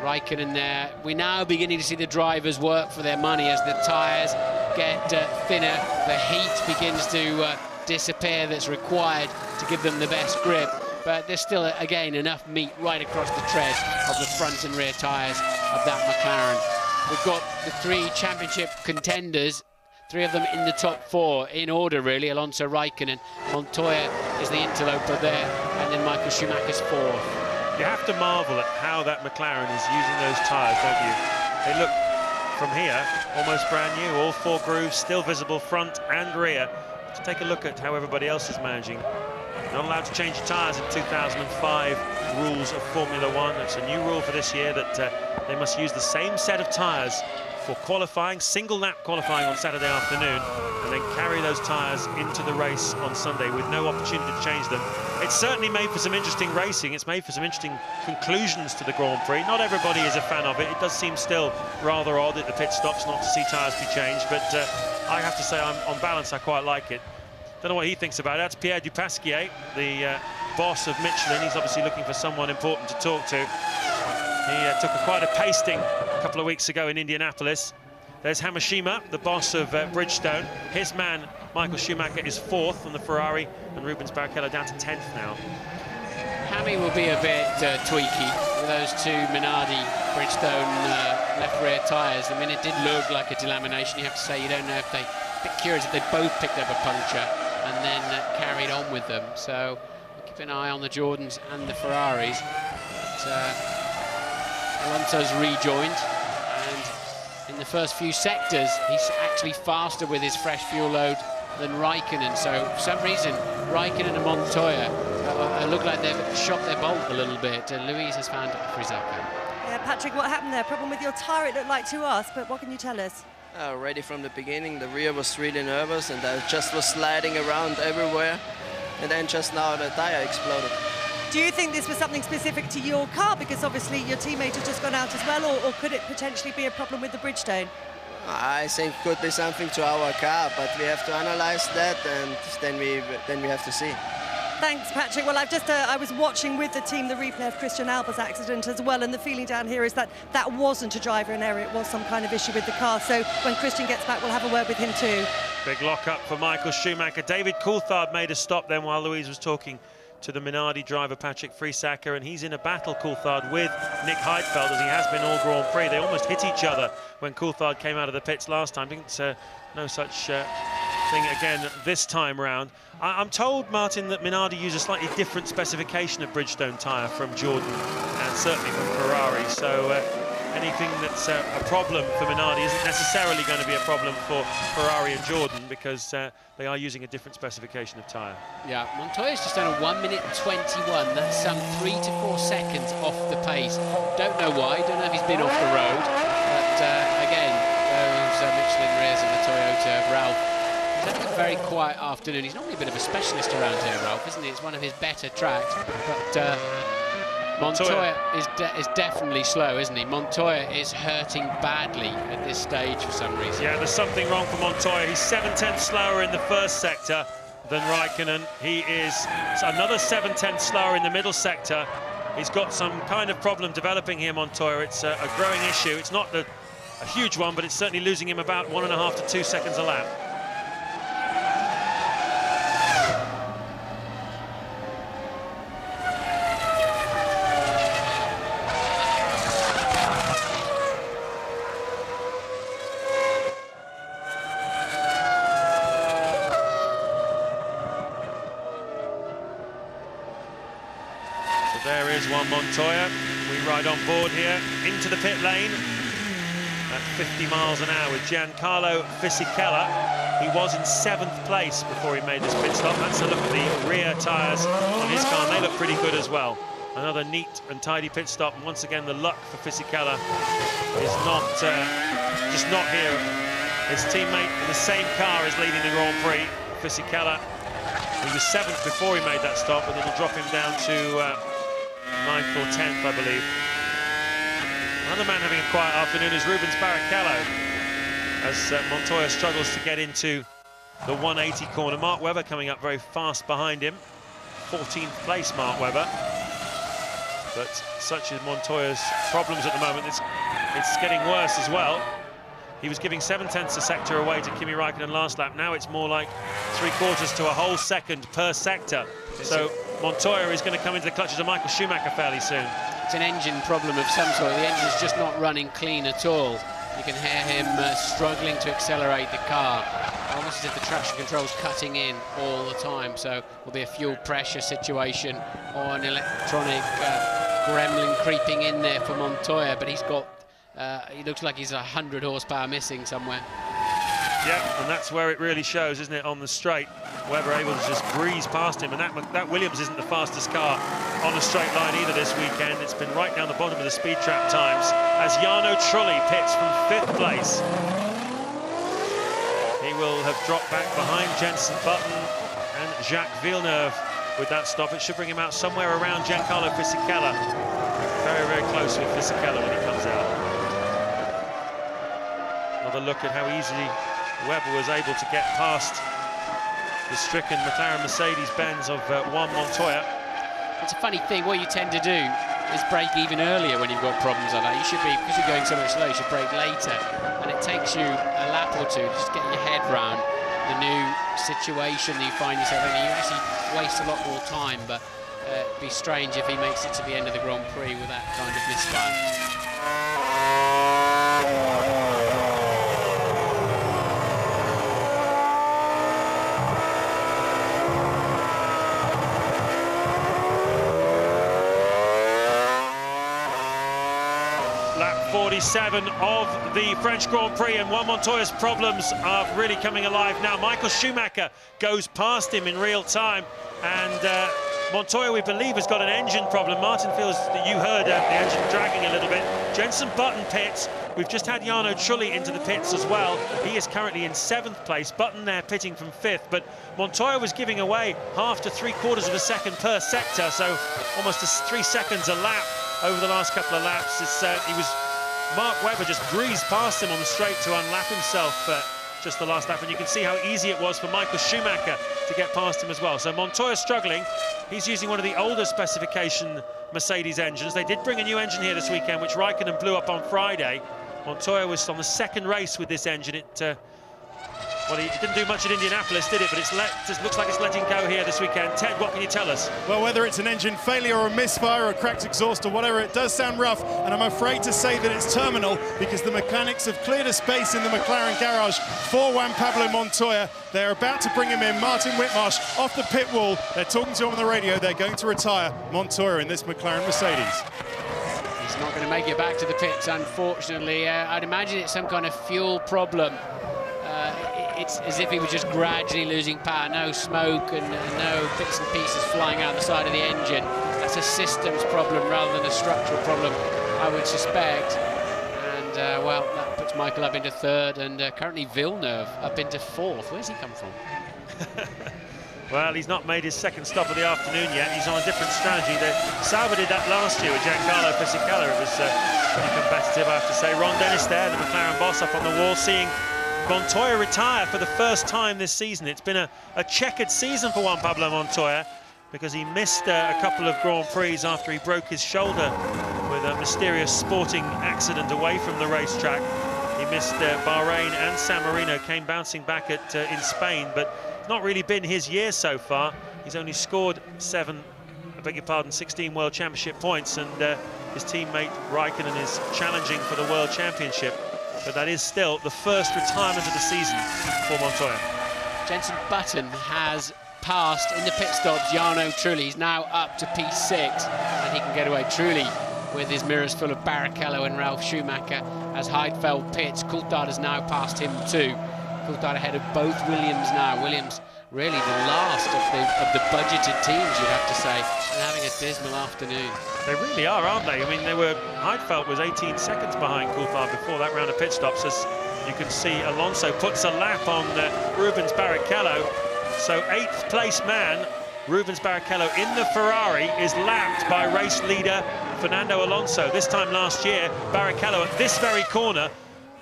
Raikkonen there. We're now beginning to see the drivers work for their money as the tyres get thinner. The heat begins to disappear that's required to give them the best grip. But there's still, again, enough meat right across the tread of the front and rear tyres of that McLaren. We've got the 3 championship contenders, 3 of them in the top 4 in order, really. Alonso, Raikkonen, Montoya is the interloper there, and then Michael Schumacher's 4th. You have to marvel at how that McLaren is using those tyres, don't you? They look, from here, almost brand new. All 4 grooves still visible front and rear. Just take a look at how everybody else is managing. Not allowed to change tyres in 2005 rules of Formula 1. It's a new rule for this year that they must use the same set of tyres for qualifying, single lap qualifying on Saturday afternoon, and then carry those tyres into the race on Sunday with no opportunity to change them. It's certainly made for some interesting racing. It's made for some interesting conclusions to the Grand Prix. Not everybody is a fan of it. It does seem still rather odd at the pit stops not to see tyres be changed, but I have to say, on balance, I quite like it. Don't know what he thinks about it. That's Pierre Dupasquier, the boss of Michelin. He's obviously looking for someone important to talk to. He took quite a pasting a couple of weeks ago in Indianapolis. There's Hamashima, the boss of Bridgestone. His man, Michael Schumacher, is 4th on the Ferrari, and Rubens Barrichello down to 10th now. Hammy will be a bit tweaky with those 2 Minardi Bridgestone left rear tyres. I mean, it did look like a delamination. You have to say, you don't know if they... A bit curious if they both picked up a puncture and then carried on with them. So we'll keep an eye on the Jordans and the Ferraris. But, Alonso's rejoined, and in the first few sectors he's actually faster with his fresh fuel load than Raikkonen. So for some reason Raikkonen and Montoya look like they've shot their bolt a little bit. Louise has found Friesacher. Yeah, Patrick, what happened there? Problem with your tyre, it looked like to us, but what can you tell us? Already from the beginning, the rear was really nervous, and I just was sliding around everywhere, and then just now the tyre exploded. Do you think this was something specific to your car? Because obviously your teammate has just gone out as well, or could it potentially be a problem with the Bridgestone? I think could be something to our car, but we have to analyze that, and then we have to see. Thanks, Patrick. Well, I was watching with the team the replay of Christian Alba's accident as well, and the feeling down here is that that wasn't a driver error, it was some kind of issue with the car. So when Christian gets back, we'll have a word with him too. Big lock-up for Michael Schumacher. David Coulthard made a stop then while Louise was talking to the Minardi driver Patrick Friesacker, and he's in a battle, Coulthard, with Nick Heidfeld, as he has been all Grand Prix. They almost hit each other when Coulthard came out of the pits last time. Didn't no such thing again this time round. I'm told, Martin, that Minardi used a slightly different specification of Bridgestone tyre from Jordan and certainly from Ferrari, so anything that's a problem for Minardi isn't necessarily going to be a problem for Ferrari and Jordan, because they are using a different specification of tyre. Yeah, Montoya's just done a 1 minute 21. That's some 3 to 4 seconds off the pace. Don't know why, don't know if he's been off the road, but again, those Michelin rears and the Toyota of Ralph. He's having a very quiet afternoon. He's normally a bit of a specialist around here, Ralph, isn't he? It's one of his better tracks, but Montoya is definitely slow, isn't he? Montoya is hurting badly at this stage for some reason. Yeah, there's something wrong for Montoya. He's 7/10 slower in the first sector than Raikkonen. He is another 7/10 slower in the middle sector. He's got some kind of problem developing here, Montoya. It's a growing issue. It's not a huge one, but it's certainly losing him about 1.5 to 2 seconds a lap. There is one Montoya. We ride on board here into the pit lane at 50 miles an hour with Giancarlo Fisichella. He was in 7th place before he made this pit stop. That's a look at the rear tyres on his car, and they look pretty good as well. Another neat and tidy pit stop, and once again the luck for Fisichella is not just not here. His teammate in the same car is leading the Grand Prix. Fisichella, he was 7th before he made that stop, but it'll drop him down to 9th or 10th, I believe. Another man having a quiet afternoon is Rubens Barrichello, as Montoya struggles to get into the 180 corner. Mark Webber coming up very fast behind him. 14th place, Mark Webber. But such as Montoya's problems at the moment, it's getting worse as well. He was giving 7/10 a sector away to Kimi Raikkonen last lap. Now it's more like 3/4 to a whole second per sector. So Montoya is going to come into the clutches of Michael Schumacher fairly soon. It's an engine problem of some sort. The engine's just not running clean at all. You can hear him struggling to accelerate the car, almost as if the traction control's cutting in all the time. So will be a fuel pressure situation or an electronic gremlin creeping in there for Montoya, but he's got he looks like he's 100 horsepower missing somewhere. Yeah, and that's where it really shows, isn't it, on the straight. Webber able to just breeze past him, and that Williams isn't the fastest car on a straight line either this weekend. It's been right down the bottom of the speed trap times as Jarno Trulli pits from 5th place. He will have dropped back behind Jenson Button and Jacques Villeneuve with that stop. It should bring him out somewhere around Giancarlo Fisichella. Very, very close with Fisichella when he comes out. Another look at how easily Webber was able to get past the stricken McLaren Mercedes-Benz of Juan Montoya. It's a funny thing. What you tend to do is brake even earlier when you've got problems like that. You should be, because you're going so much slow, you should brake later. And it takes you a lap or two to just get your head round the new situation that you find yourself in. You actually waste a lot more time, but it'd be strange if he makes it to the end of the Grand Prix with that kind of misfire. Lap 47 of the French Grand Prix, and Juan Montoya's problems are really coming alive now. Michael Schumacher goes past him in real time, and Montoya, we believe, has got an engine problem. Martin feels that you heard the engine dragging a little bit. Jenson Button pits. We've just had Jarno Trulli into the pits as well. He is currently in 7th place. Button there pitting from 5th. But Montoya was giving away half to 3/4 of a second per sector, so almost 3 seconds a lap over the last couple of laps. Mark Webber just breezed past him on the straight to unlap himself just the last lap, and you can see how easy it was for Michael Schumacher to get past him as well. So Montoya struggling. He's using one of the older specification Mercedes engines. They did bring a new engine here this weekend, which Raikkonen blew up on Friday. Montoya was on the 2nd race with this engine. Well, he didn't do much at Indianapolis, did it? But just looks like it's letting go here this weekend. Ted, what can you tell us? Well, whether it's an engine failure or a misfire or a cracked exhaust or whatever, it does sound rough, and I'm afraid to say that it's terminal because the mechanics have cleared a space in the McLaren garage for Juan Pablo Montoya. They're about to bring him in. Martin Whitmarsh off the pit wall. They're talking to him on the radio. They're going to retire Montoya in this McLaren Mercedes. He's not going to make it back to the pits, unfortunately. I'd imagine it's some kind of fuel problem. It's as if he was just gradually losing power. No smoke and no bits and pieces flying out the side of the engine. That's a systems problem rather than a structural problem, I would suspect. And, well, that puts Michael up into 3rd, and currently Villeneuve up into 4th. Where's he come from? Well, he's not made his 2nd stop of the afternoon yet. He's on a different strategy. Sauber did that last year with Giancarlo Fisichella. It was pretty competitive, I have to say. Ron Dennis there, the McLaren boss, up on the wall, seeing Montoya retire for the first time this season. It's been a checkered season for Juan Pablo Montoya because he missed a couple of Grand Prix after he broke his shoulder with a mysterious sporting accident away from the racetrack. He missed Bahrain and San Marino, came bouncing back in Spain, but it's not really been his year so far. He's only scored 16 World Championship points, and his teammate Raikkonen is challenging for the World Championship. But that is still the first retirement of the season for Montoya. Jenson Button has passed in the pit stops Jarno Trulli. He's now up to P6, and he can get away. Trulli with his mirrors full of Barrichello and Ralf Schumacher as Heidfeld pits. Coulthard has now passed him too. Coulthard ahead of both Williams now. Williams really the last of the budgeted teams, you'd have to say, and having a dismal afternoon. They really are, aren't they? I mean, Heidfeld was 18 seconds behind Coulthard before that round of pit stops. As you can see, Alonso puts a lap on Rubens Barrichello. So 8th place man, Rubens Barrichello in the Ferrari, is lapped by race leader Fernando Alonso. This time last year, Barrichello at this very corner,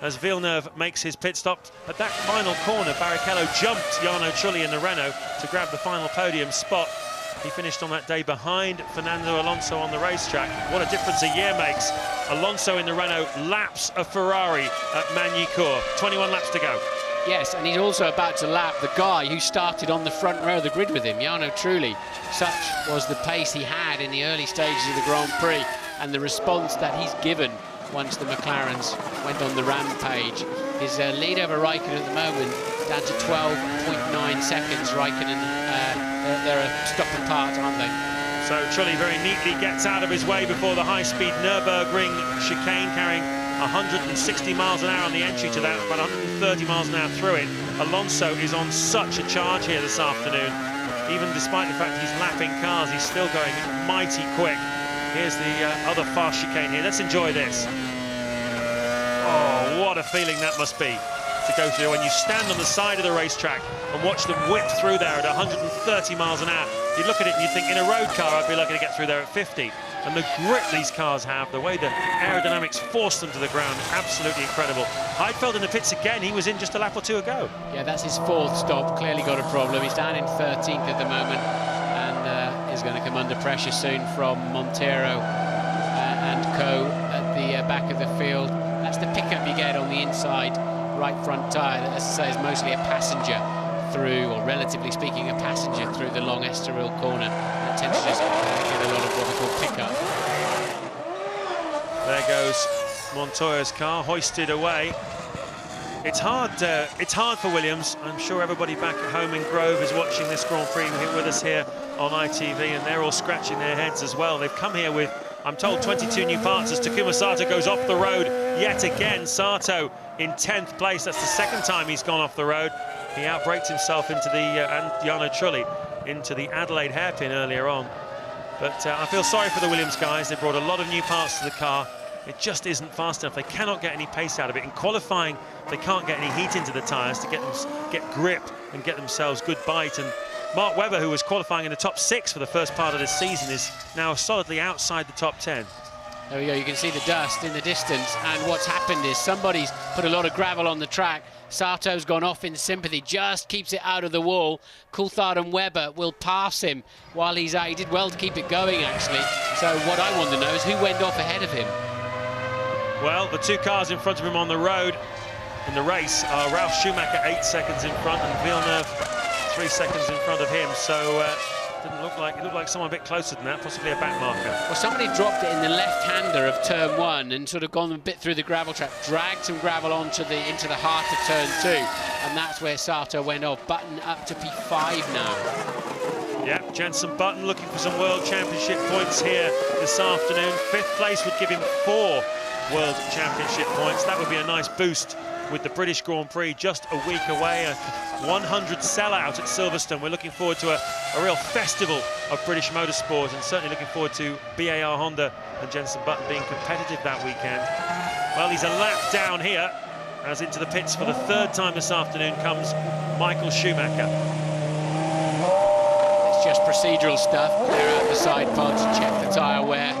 as Villeneuve makes his pit stop. At that final corner, Barrichello jumped Jarno Trulli in the Renault to grab the final podium spot. He finished on that day behind Fernando Alonso on the racetrack. What a difference a year makes. Alonso in the Renault laps a Ferrari at Magny-Cours. 21 laps to go. Yes, and he's also about to lap the guy who started on the front row of the grid with him, Jarno Trulli. Such was the pace he had in the early stages of the Grand Prix, and the response that he's given once the McLarens went on the rampage. His lead over Raikkonen at the moment down to 12.9 seconds. Raikkonen, they're a stop apart, aren't they? So Trulli very neatly gets out of his way before the high-speed Nürburgring chicane, carrying 160 miles an hour on the entry to that, about 130 miles an hour through it. Alonso is on such a charge here this afternoon. Even despite the fact he's lapping cars, he's still going mighty quick. Here's the other fast chicane here. Let's enjoy this. Oh, what a feeling that must be to go through when you stand on the side of the racetrack and watch them whip through there at 130 miles an hour. You look at it and you think, in a road car, I'd be lucky to get through there at 50. And the grip these cars have, the way the aerodynamics force them to the ground, absolutely incredible. Heidfeld in the pits again. He was in just a lap or two ago. Yeah, that's his 4th stop. Clearly got a problem. He's down in 13th at the moment, and is going to come under pressure soon from Montero and co at the back of the field. That's the pickup you get on the inside right front tyre. That, as I say, is mostly a passenger through, or relatively speaking, a passenger through the long Estoril corner. That tends to just get a lot of what we call pickup. There goes Montoya's car, hoisted away. It's hard for Williams. I'm sure everybody back at home in Grove is watching this Grand Prix with us here on ITV, and they're all scratching their heads as well. They've come here with I'm told 22 new parts as Takuma Sato goes off the road yet again. Sato in 10th place. That's the second time he's gone off the road. He outbraked himself into the, and Jarno Trulli, into the Adelaide hairpin earlier on. But I feel sorry for the Williams guys. They brought a lot of new parts to the car. It just isn't fast enough. They cannot get any pace out of it. In qualifying, they can't get any heat into the tyres to get grip and get themselves good bite. And Mark Webber, who was qualifying in the top 6 for the first part of this season, is now solidly outside the top 10. There we go, you can see the dust in the distance, and what's happened is somebody's put a lot of gravel on the track. Sato's gone off in sympathy, just keeps it out of the wall. Coulthard and Webber will pass him while he's out. He did well to keep it going, actually. So what I want to know is who went off ahead of him. Well, the two cars in front of him on the road in the race are Ralf Schumacher 8 seconds in front and Villeneuve 3 seconds in front of him. So it looked like someone a bit closer than that, possibly a back marker. Well, somebody dropped it in the left-hander of turn 1 and sort of gone a bit through the gravel trap, dragged some gravel into the heart of turn 2, and that's where Sato went off. Button up to P5 now. Yeah, Jenson Button looking for some World Championship points here this afternoon. 5th place would give him 4 World Championship points. That would be a nice boost with the British Grand Prix just a week away. A 100 sellout at Silverstone. We're looking forward to a real festival of British motorsport, and certainly looking forward to BAR Honda and Jenson Button being competitive that weekend. Well, he's a lap down here, as into the pits for the 3rd time this afternoon comes Michael Schumacher. It's just procedural stuff. Clear out the side pods, check the tyre wear,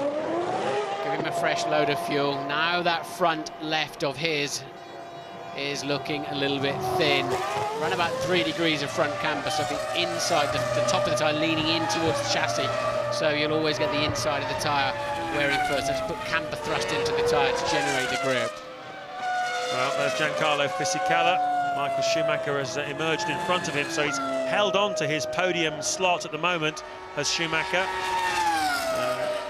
give him a fresh load of fuel. Now that front left of his is looking a little bit thin. Around about 3 degrees of front camber, so the inside, the top of the tyre leaning in towards the chassis. So you'll always get the inside of the tyre wearing first. So just put camber thrust into the tyre to generate the grip. Well, there's Giancarlo Fisichella. Michael Schumacher has emerged in front of him, so he's held on to his podium slot at the moment as Schumacher.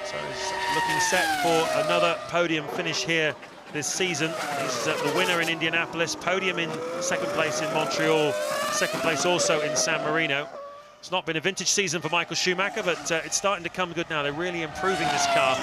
So he's looking set for another podium finish here this season. He's the winner in Indianapolis, podium in 2nd place in Montreal, 2nd place also in San Marino. It's not been a vintage season for Michael Schumacher, but it's starting to come good now. They're really improving this car,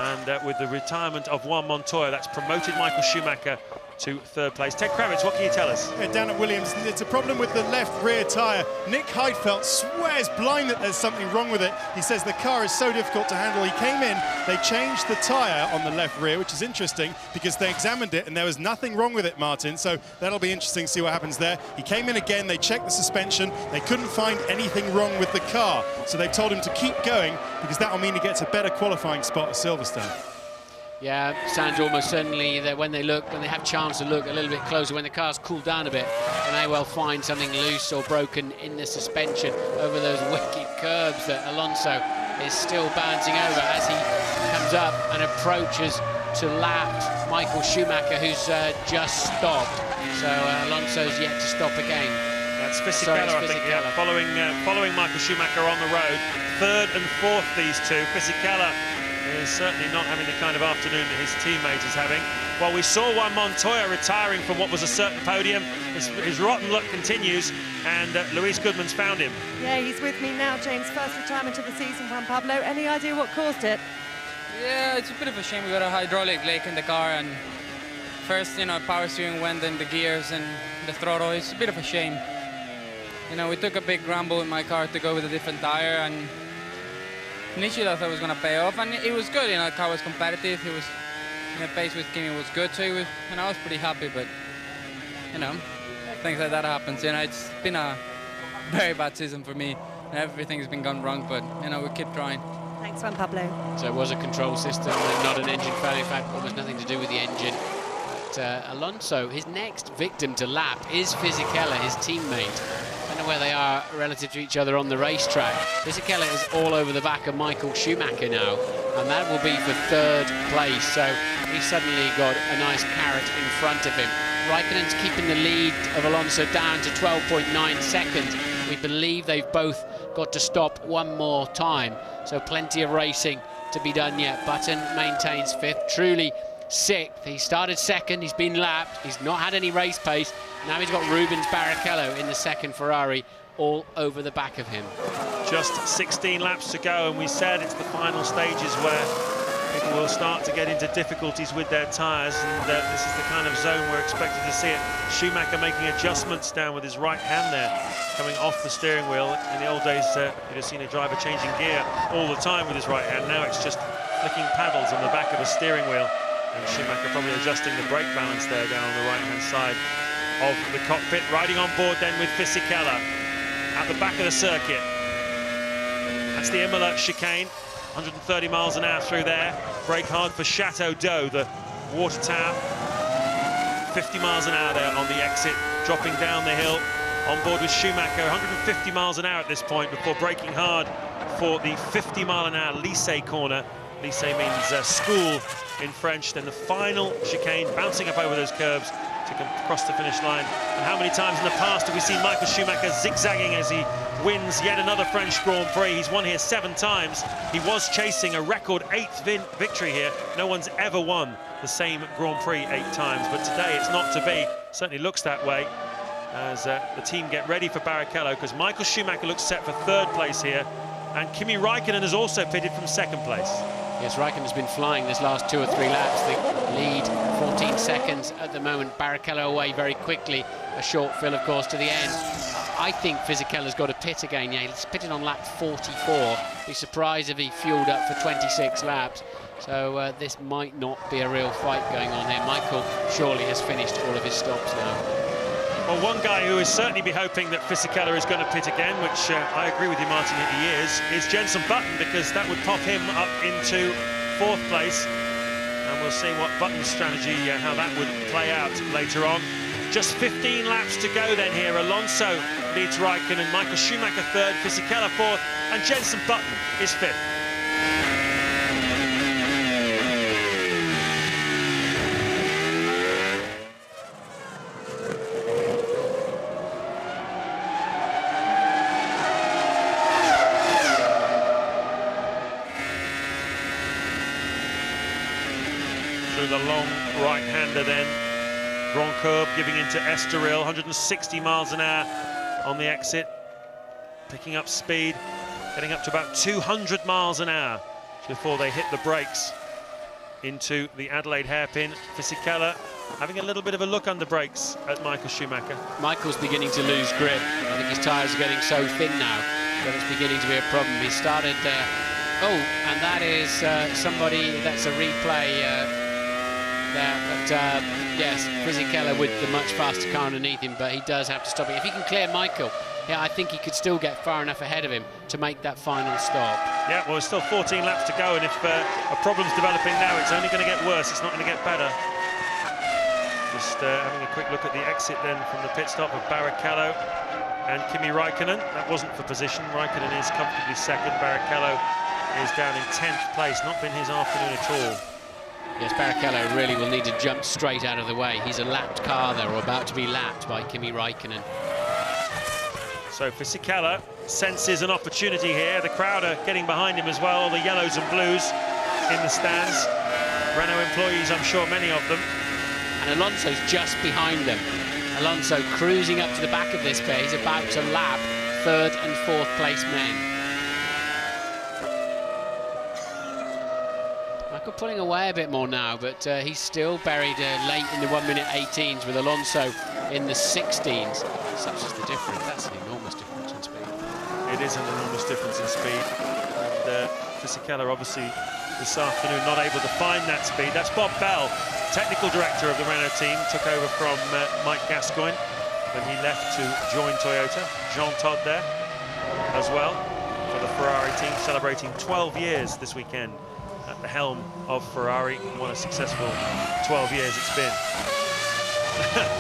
and with the retirement of Juan Montoya, that's promoted Michael Schumacher to 3rd place. Ted Kravitz, what can you tell us? Yeah, down at Williams, it's a problem with the left rear tyre. Nick Heidfeld swears blind that there's something wrong with it. He says the car is so difficult to handle. He came in, they changed the tyre on the left rear, which is interesting because they examined it and there was nothing wrong with it, Martin. So that'll be interesting to see what happens there. He came in again, they checked the suspension. They couldn't find anything wrong with the car. So they told him to keep going because that'll mean he gets a better qualifying spot at Silverstone. Yeah, sounds almost certainly that when they have chance to look a little bit closer, when the car's cooled down a bit, they may well find something loose or broken in the suspension over those wicked curbs that Alonso is still bouncing over as he comes up and approaches to lap Michael Schumacher, who's just stopped. So Alonso's yet to stop again. That's Fisichella, I think, yeah, following Michael Schumacher on the road. 3rd and 4th, these two. Fisichella is certainly not having the kind of afternoon that his teammate is having. Well, we saw Juan Montoya retiring from what was a certain podium. His rotten luck continues, and Luis Goodman's found him. Yeah, he's with me now, James. First retirement of the season, Juan Pablo. Any idea what caused it? Yeah, it's a bit of a shame. We got a hydraulic leak in the car, and first, power steering went in the gears and the throttle. It's a bit of a shame. We took a big gamble in my car to go with a different tire, and initially I thought it was going to pay off, and it was good. The car was competitive. It was, the pace with Kimi was good, so I was pretty happy. But things like that happens. It's been a very bad season for me, and everything's been gone wrong. But we keep trying. Thanks, Juan Pablo. So it was a control system and not an engine failure. In fact, almost nothing to do with the engine. But Alonso, his next victim to lap is Fisichella, his teammate. I don't know where they are relative to each other on the racetrack. Fisichella is all over the back of Michael Schumacher now, and that will be for 3rd place. So he's suddenly got a nice carrot in front of him. Raikkonen's keeping the lead of Alonso down to 12.9 seconds. We believe they've both got to stop one more time, so plenty of racing to be done yet. Button maintains 5th. Trulli 6th. He started 2nd, he's been lapped, he's not had any race pace. Now he's got Rubens Barrichello in the 2nd Ferrari all over the back of him. Just 16 laps to go, and we said it's the final stages where people will start to get into difficulties with their tyres, and this is the kind of zone we're expected to see it. Schumacher making adjustments down with his right hand there, coming off the steering wheel. In the old days, you'd have seen a driver changing gear all the time with his right hand. Now it's just flicking paddles on the back of a steering wheel, and Schumacher probably adjusting the brake balance there down on the right-hand side of the cockpit. Riding on board then with Fisichella at the back of the circuit. That's the Imola chicane, 130 miles an hour through there. Brake hard for Chateau d'Eau, the water tower. 50 miles an hour there on the exit, dropping down the hill. On board with Schumacher, 150 miles an hour at this point before braking hard for the 50 mile an hour Lycée corner. Lycée means school in French. Then the final chicane, bouncing up over those curves to cross the finish line. And how many times in the past have we seen Michael Schumacher zigzagging as he wins yet another French Grand Prix? He's won here 7 times. He was chasing a record 8th victory here. No one's ever won the same Grand Prix 8 times, but today it's not to be. Certainly looks that way as the team get ready for Barrichello, because Michael Schumacher looks set for 3rd place here, and Kimi Raikkonen has also pitted from 2nd place. Yes, Raikkonen's been flying this last 2 or 3 laps. The lead, 14 seconds at the moment. Barrichello away very quickly. A short fill, of course, to the end. I think Fisichella's got to pit again. Yeah, he's pitted on lap 44. Be surprised if he fueled up for 26 laps. So this might not be a real fight going on here. Michael surely has finished all of his stops now. Well, one guy who is certainly be hoping that Fisichella is going to pit again, which I agree with you, Martin, he is Jenson Button, because that would pop him up into 4th place. And we'll see what Button's strategy, how that would play out later on. Just 15 laps to go then here. Alonso leads Raikkonen, Michael Schumacher 3rd, Fisichella 4th, and Jenson Button is 5th. The long right-hander then. Grand curve giving into Estoril, 160 miles an hour on the exit. Picking up speed, getting up to about 200 miles an hour before they hit the brakes into the Adelaide hairpin. Fisichella having a little bit of a look under brakes at Michael Schumacher. Michael's beginning to lose grip. I think his tyres are getting so thin now that it's beginning to be a problem. He started... oh, and that is somebody, that's a replay... But yes, Fisichella with the much faster car underneath him, but he does have to stop it. If he can clear Michael, yeah, I think he could still get far enough ahead of him to make that final stop. Yeah, well, there's still 14 laps to go, and if a problem's developing now, it's only going to get worse. It's not going to get better. Just having a quick look at the exit then from the pit stop of Barrichello and Kimi Raikkonen. That wasn't for position. Raikkonen is comfortably 2nd. Barrichello is down in 10th place. Not been his afternoon at all. Yes, Barrichello really will need to jump straight out of the way. He's a lapped car there, or about to be lapped by Kimi Raikkonen. So Fisichella senses an opportunity here. The crowd are getting behind him as well, the yellows and blues in the stands. Renault employees, I'm sure many of them. And Alonso's just behind them. Alonso cruising up to the back of this bit. He's about to lap 3rd and 4th place men. Michael pulling away a bit more now, but he's still buried late in the 1:18s with Alonso in the 16s. Such is the difference. That's an enormous difference in speed. It is an enormous difference in speed. And Fisichella obviously this afternoon not able to find that speed. That's Bob Bell, technical director of the Renault team, took over from Mike Gascoigne when he left to join Toyota. Jean Todt there as well for the Ferrari team, celebrating 12 years this weekend at the helm of Ferrari. What a successful 12 years it's been.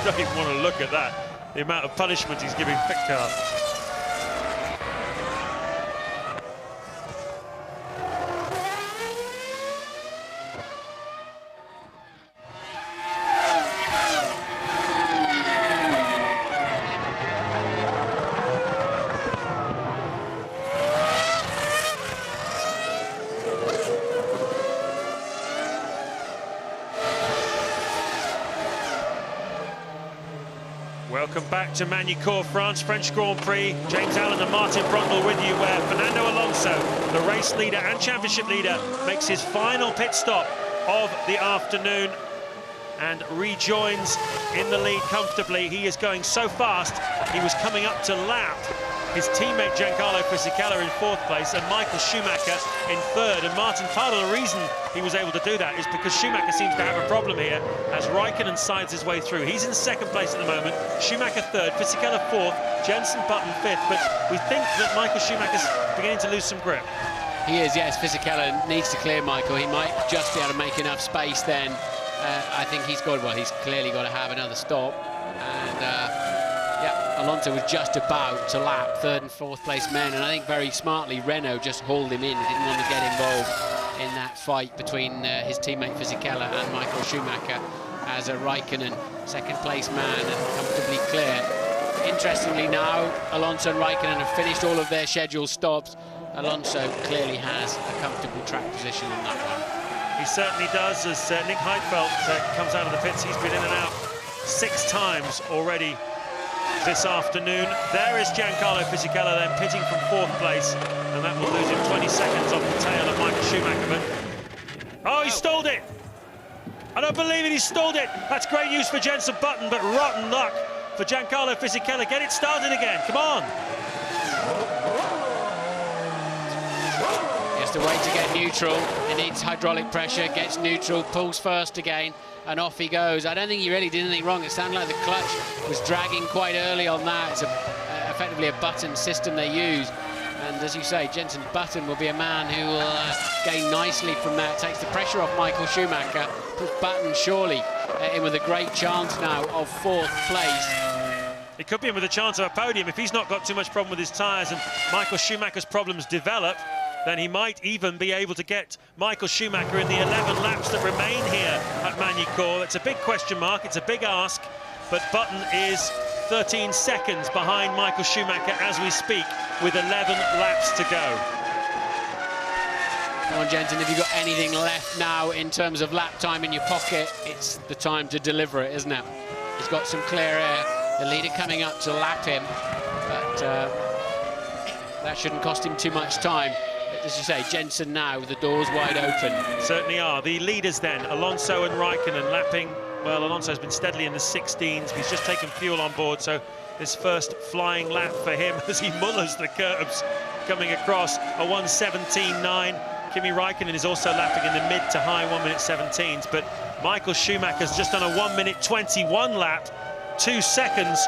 Don't even want to look at that, the amount of punishment he's giving pit cars. Welcome back to Magny-Cours, France, French Grand Prix. James Allen and Martin Brundle with you, where Fernando Alonso, the race leader and championship leader, makes his final pit stop of the afternoon and rejoins in the lead comfortably. He is going so fast, he was coming up to lap his teammate Giancarlo Fisichella in 4th place and Michael Schumacher in 3rd. And Martin, part of the reason he was able to do that is because Schumacher seems to have a problem here as Raikkonen sides his way through. He's in 2nd place at the moment, Schumacher 3rd, Fisichella 4th, Jenson Button 5th, but we think that Michael Schumacher's beginning to lose some grip. He is, yes. Fisichella needs to clear Michael. He might just be able to make enough space then. I think he's clearly got to have another stop. And yeah, Alonso was just about to lap 3rd and 4th place men, and I think very smartly Renault just hauled him in. He didn't want to get involved in that fight between his teammate Fisichella and Michael Schumacher, as a Raikkonen 2nd place man and comfortably clear. Interestingly now, Alonso and Raikkonen have finished all of their scheduled stops. Alonso clearly has a comfortable track position on that one. He certainly does, as Nick Heidfeld comes out of the pits. He's been in and out 6 times already this afternoon. There is Giancarlo Fisichella then pitting from 4th place, and that will lose him 20 seconds off the tail of Michael Schumacher. But oh, he stalled it! I don't believe it, he stalled it! That's great news for Jenson Button, but rotten luck for Giancarlo Fisichella. Get it started again, come on! He has to wait to get neutral. He needs hydraulic pressure, gets neutral, pulls first again, and off he goes. I don't think he really did anything wrong. It sounded like the clutch was dragging quite early on that. It's effectively a button system they use. And as you say, Jenson Button will be a man who will gain nicely from that. Takes the pressure off Michael Schumacher. Puts Button surely in with a great chance now of 4th place. It could be in with a chance of a podium if he's not got too much problem with his tyres and Michael Schumacher's problems develop. Then he might even be able to get Michael Schumacher in the 11 laps that remain here at Magny-Cours. It's a big question mark, it's a big ask, but Button is 13 seconds behind Michael Schumacher as we speak, with 11 laps to go. Come on, Jenson, if you've got anything left now in terms of lap time in your pocket, it's the time to deliver it, isn't it? He's got some clear air, the leader coming up to lap him, but that shouldn't cost him too much time. As you say, Jenson now with the doors wide open. Certainly are. The leaders then, Alonso and Raikkonen lapping. Well, Alonso's been steadily in the 16s. He's just taken fuel on board, so this first flying lap for him as he mullers the curbs coming across a 1:17.9. Kimi Raikkonen is also lapping in the mid to high 1:17s, but Michael Schumacher's just done a 1:21 lap, 2 seconds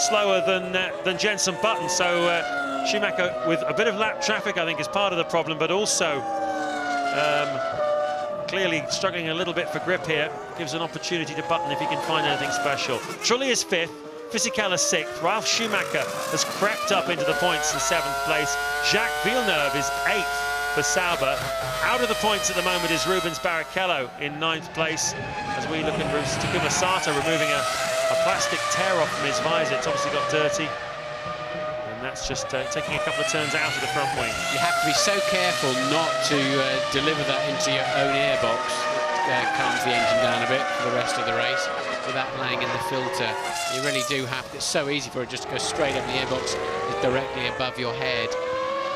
slower than Jenson Button. So Schumacher with a bit of lap traffic, I think, is part of the problem, but also clearly struggling a little bit for grip here. Gives an opportunity to Button if he can find anything special. Trulli is 5th, Fisichella 6th. Ralf Schumacher has crept up into the points in 7th place. Jacques Villeneuve is 8th for Sauber. Out of the points at the moment is Rubens Barrichello in 9th place, as we look at Takuma Sato removing a plastic tear off from his visor. It's obviously got dirty. That's just taking a couple of turns out of the front wing. You have to be so careful not to deliver that into your own airbox. It calms the engine down a bit for the rest of the race without laying in the filter. You really do have to. It's so easy for it just to go straight up. The airbox is directly above your head.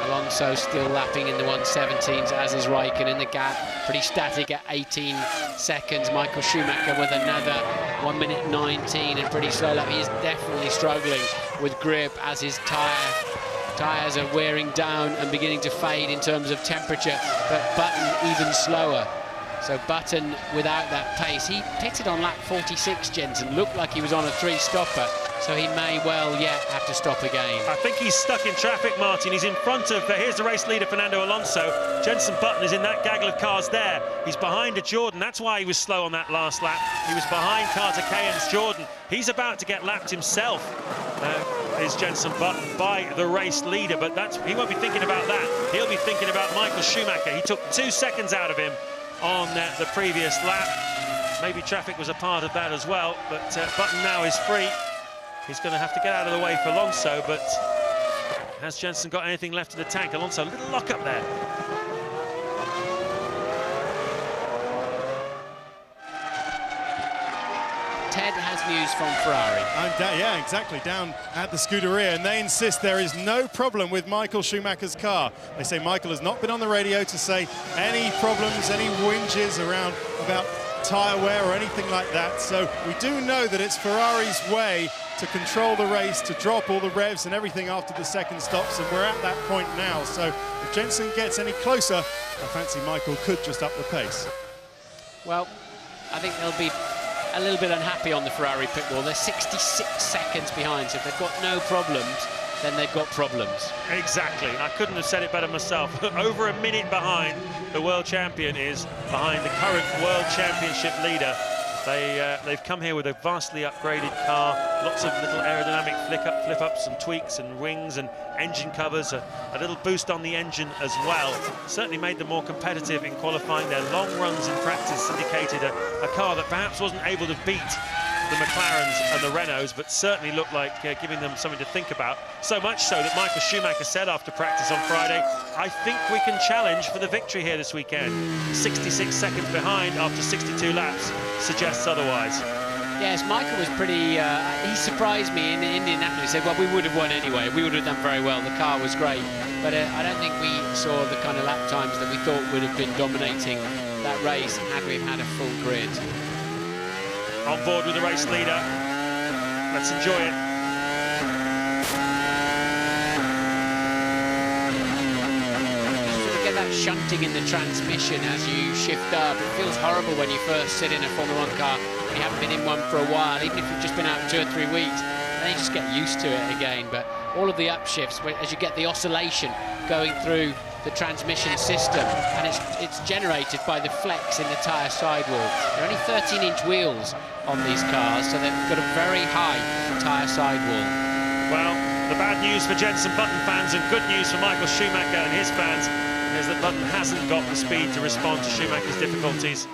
Alonso still lapping in the 1:17s, as is Raikkonen. The gap pretty static at 18 seconds. Michael Schumacher with another 1:19 and pretty slow lap. He is definitely struggling with grip as his tyres are wearing down and beginning to fade in terms of temperature, but Button even slower. So Button without that pace. He pitted on lap 46, Jenson. Looked like he was on a 3-stopper, so he may well yet have to stop again. I think he's stuck in traffic, Martin. He's in front of, here's the race leader, Fernando Alonso. Jenson Button is in that gaggle of cars there. He's behind a Jordan. That's why he was slow on that last lap. He was behind Carter Cayen's Jordan. He's about to get lapped himself, is Jenson Button, by the race leader, but he won't be thinking about that. He'll be thinking about Michael Schumacher. He took 2 seconds out of him on the previous lap. Maybe traffic was a part of that as well, but Button now is free. He's going to have to get out of the way for Alonso, but has Jenson got anything left in the tank? Alonso, a little lock up there. Ed has news from Ferrari. Yeah, exactly, down at the Scuderia, and they insist there is no problem with Michael Schumacher's car. They say Michael has not been on the radio to say any problems, any whinges around about tyre wear or anything like that. So we do know that it's Ferrari's way to control the race, to drop all the revs and everything after the second stops, and we're at that point now. So if Jensen gets any closer, I fancy Michael could just up the pace. Well, I think they'll be a little bit unhappy on the Ferrari pit wall. They're 66 seconds behind, so if they've got no problems, then they've got problems. Exactly. I couldn't have said it better myself. Over a minute behind the world champion is behind the current world championship leader. They've come here with a vastly upgraded car, lots of little aerodynamic flip-ups and tweaks and wings and engine covers, a little boost on the engine as well. Certainly made them more competitive in qualifying. Their long runs in practice indicated a car that perhaps wasn't able to beat the McLarens and the Renaults, but certainly looked like giving them something to think about. So much so that Michael Schumacher said after practice on Friday, I think we can challenge for the victory here this weekend. 66 seconds behind after 62 laps suggests otherwise. Yes, Michael was pretty, he surprised me in Indianapolis. He said, well, we would have won anyway. We would have done very well. The car was great. But I don't think we saw the kind of lap times that we thought would have been dominating that race had we had a full grid. On board with the race leader. Let's enjoy it. Sort of get that shunting in the transmission as you shift up. It feels horrible when you first sit in a Formula 1 car and you haven't been in one for a while, even if you've just been out 2 or 3 weeks. Then you just get used to it again. But all of the upshifts, as you get the oscillation going through the transmission system, and it's generated by the flex in the tyre sidewall. They're only 13-inch wheels on these cars, so they've got a very high tyre sidewall. Well, the bad news for Jenson Button fans and good news for Michael Schumacher and his fans is that Button hasn't got the speed to respond to Schumacher's difficulties.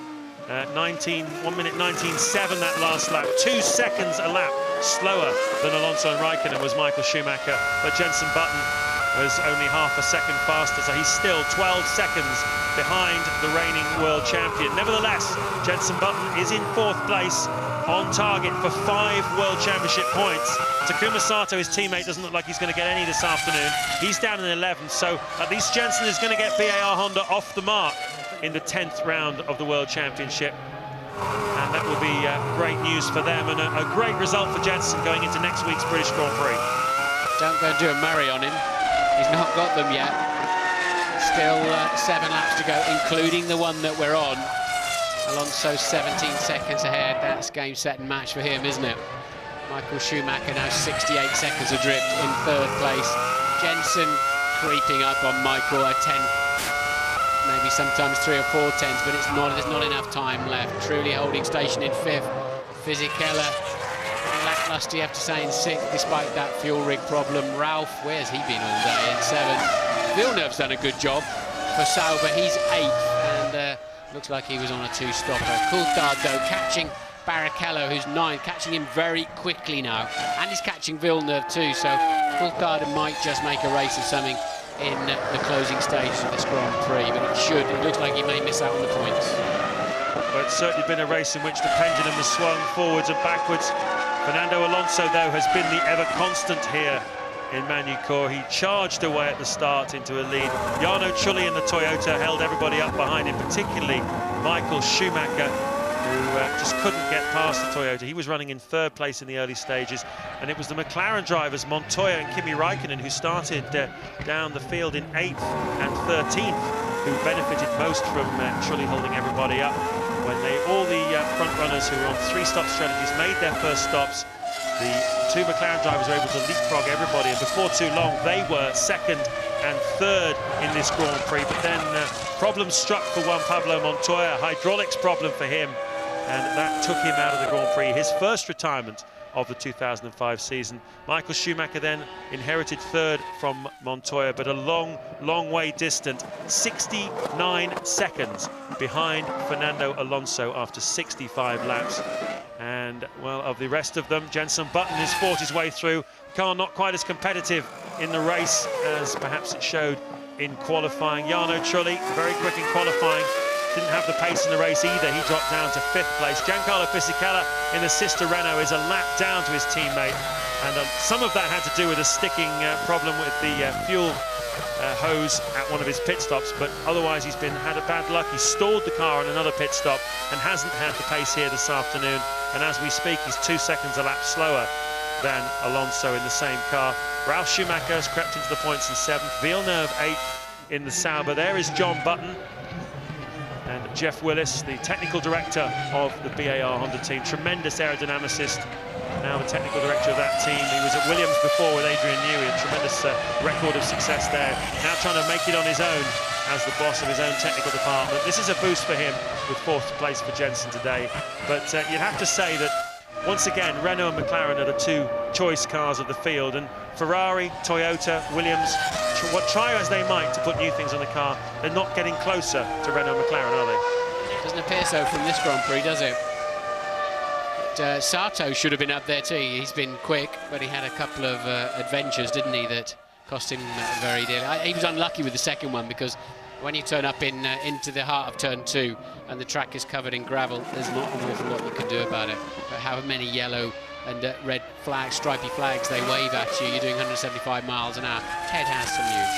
1 minute 19.7 that last lap, 2 seconds a lap slower than Alonso and Raikkonen was Michael Schumacher, but Jenson Button was only half a second faster, so he's still 12 seconds behind the reigning world champion. Nevertheless, Jenson Button is in 4th place, on target for 5 world championship points. Takuma Sato, his teammate, doesn't look like he's going to get any this afternoon. He's down in 11th, so at least Jenson is going to get BAR Honda off the mark in the 10th round of the world championship. And that will be great news for them, and a great result for Jenson going into next week's British Grand Prix. Don't go and do a Murray on him. He's not got them yet. Still 7 laps to go, including the one that we're on. Alonso 17 seconds ahead. That's game, set and match for him, isn't it? Michael Schumacher now 68 seconds adrift in 3rd place. Jenson creeping up on Michael, a 10, maybe sometimes 3 or 4 tenths, but there's not enough time left. Truly holding station in 5th. Fisichella, lacklustre, you have to say, in 6th, despite that fuel rig problem. Ralph, where's he been all day, in 7th. Villeneuve's done a good job for Sauber. He's 8th, and looks like he was on a 2-stopper. Coulthard, though, catching Barrichello, who's 9th, catching him very quickly now, and he's catching Villeneuve too, so Coulthard might just make a race of something in the closing stages of this Grand Prix, but it looks like he may miss out on the points. Well, it's certainly been a race in which the pendulum has swung forwards and backwards. Fernando Alonso, though, has been the ever-constant here in Magny-Cours. He charged away at the start into a lead. Jarno Trulli in the Toyota held everybody up behind him, particularly Michael Schumacher, who just couldn't get past the Toyota. He was running in 3rd place in the early stages, and it was the McLaren drivers, Montoya and Kimi Raikkonen, who started down the field in 8th and 13th, who benefited most from Trulli holding everybody up. When all the front runners who were on 3-stop strategies made their first stops, the 2 McLaren drivers were able to leapfrog everybody, and before too long they were 2nd and 3rd in this Grand Prix. But then problems struck for Juan Pablo Montoya, a hydraulics problem for him, and that took him out of the Grand Prix, his first retirement of the 2005 season. Michael Schumacher then inherited 3rd from Montoya, but a long way distant, 69 seconds behind Fernando Alonso after 65 laps. And, well, of the rest of them, Jenson Button has fought his way through. Car not quite as competitive in the race as perhaps it showed in qualifying. Jarno Trulli, very quick in qualifying, didn't have the pace in the race either. He dropped down to 5th place. Giancarlo Fisichella in the sister Renault is a lap down to his teammate, and some of that had to do with a sticking problem with the fuel hose at one of his pit stops, but otherwise he's had a bad luck. He stalled the car on another pit stop and hasn't had the pace here this afternoon, and as we speak he's 2 seconds a lap slower than Alonso in the same car. Ralf Schumacher has crept into the points in 7th, Villeneuve 8th in the Sauber. There is John Button and Jeff Willis, the technical director of the BAR Honda team, tremendous aerodynamicist, now the technical director of that team. He was at Williams before with Adrian Newey, a tremendous record of success there. Now trying to make it on his own as the boss of his own technical department. This is a boost for him with 4th place for Jensen today, but you'd have to say that once again Renault and McLaren are the 2 choice cars of the field, and Ferrari, Toyota, Williams, try as they might to put new things on the car, they're not getting closer to Renault and McLaren, are they? Doesn't appear so from this Grand Prix, does it? But, Sato should have been up there too. He's been quick, but he had a couple of adventures, didn't he, that cost him very dearly. He was unlucky with the second one, because when you turn up into the heart of turn 2 and the track is covered in gravel, there's not an awful lot you can do about it. But how many yellow and red flags, stripy flags they wave at you, you're doing 175 miles an hour. Ted has some news.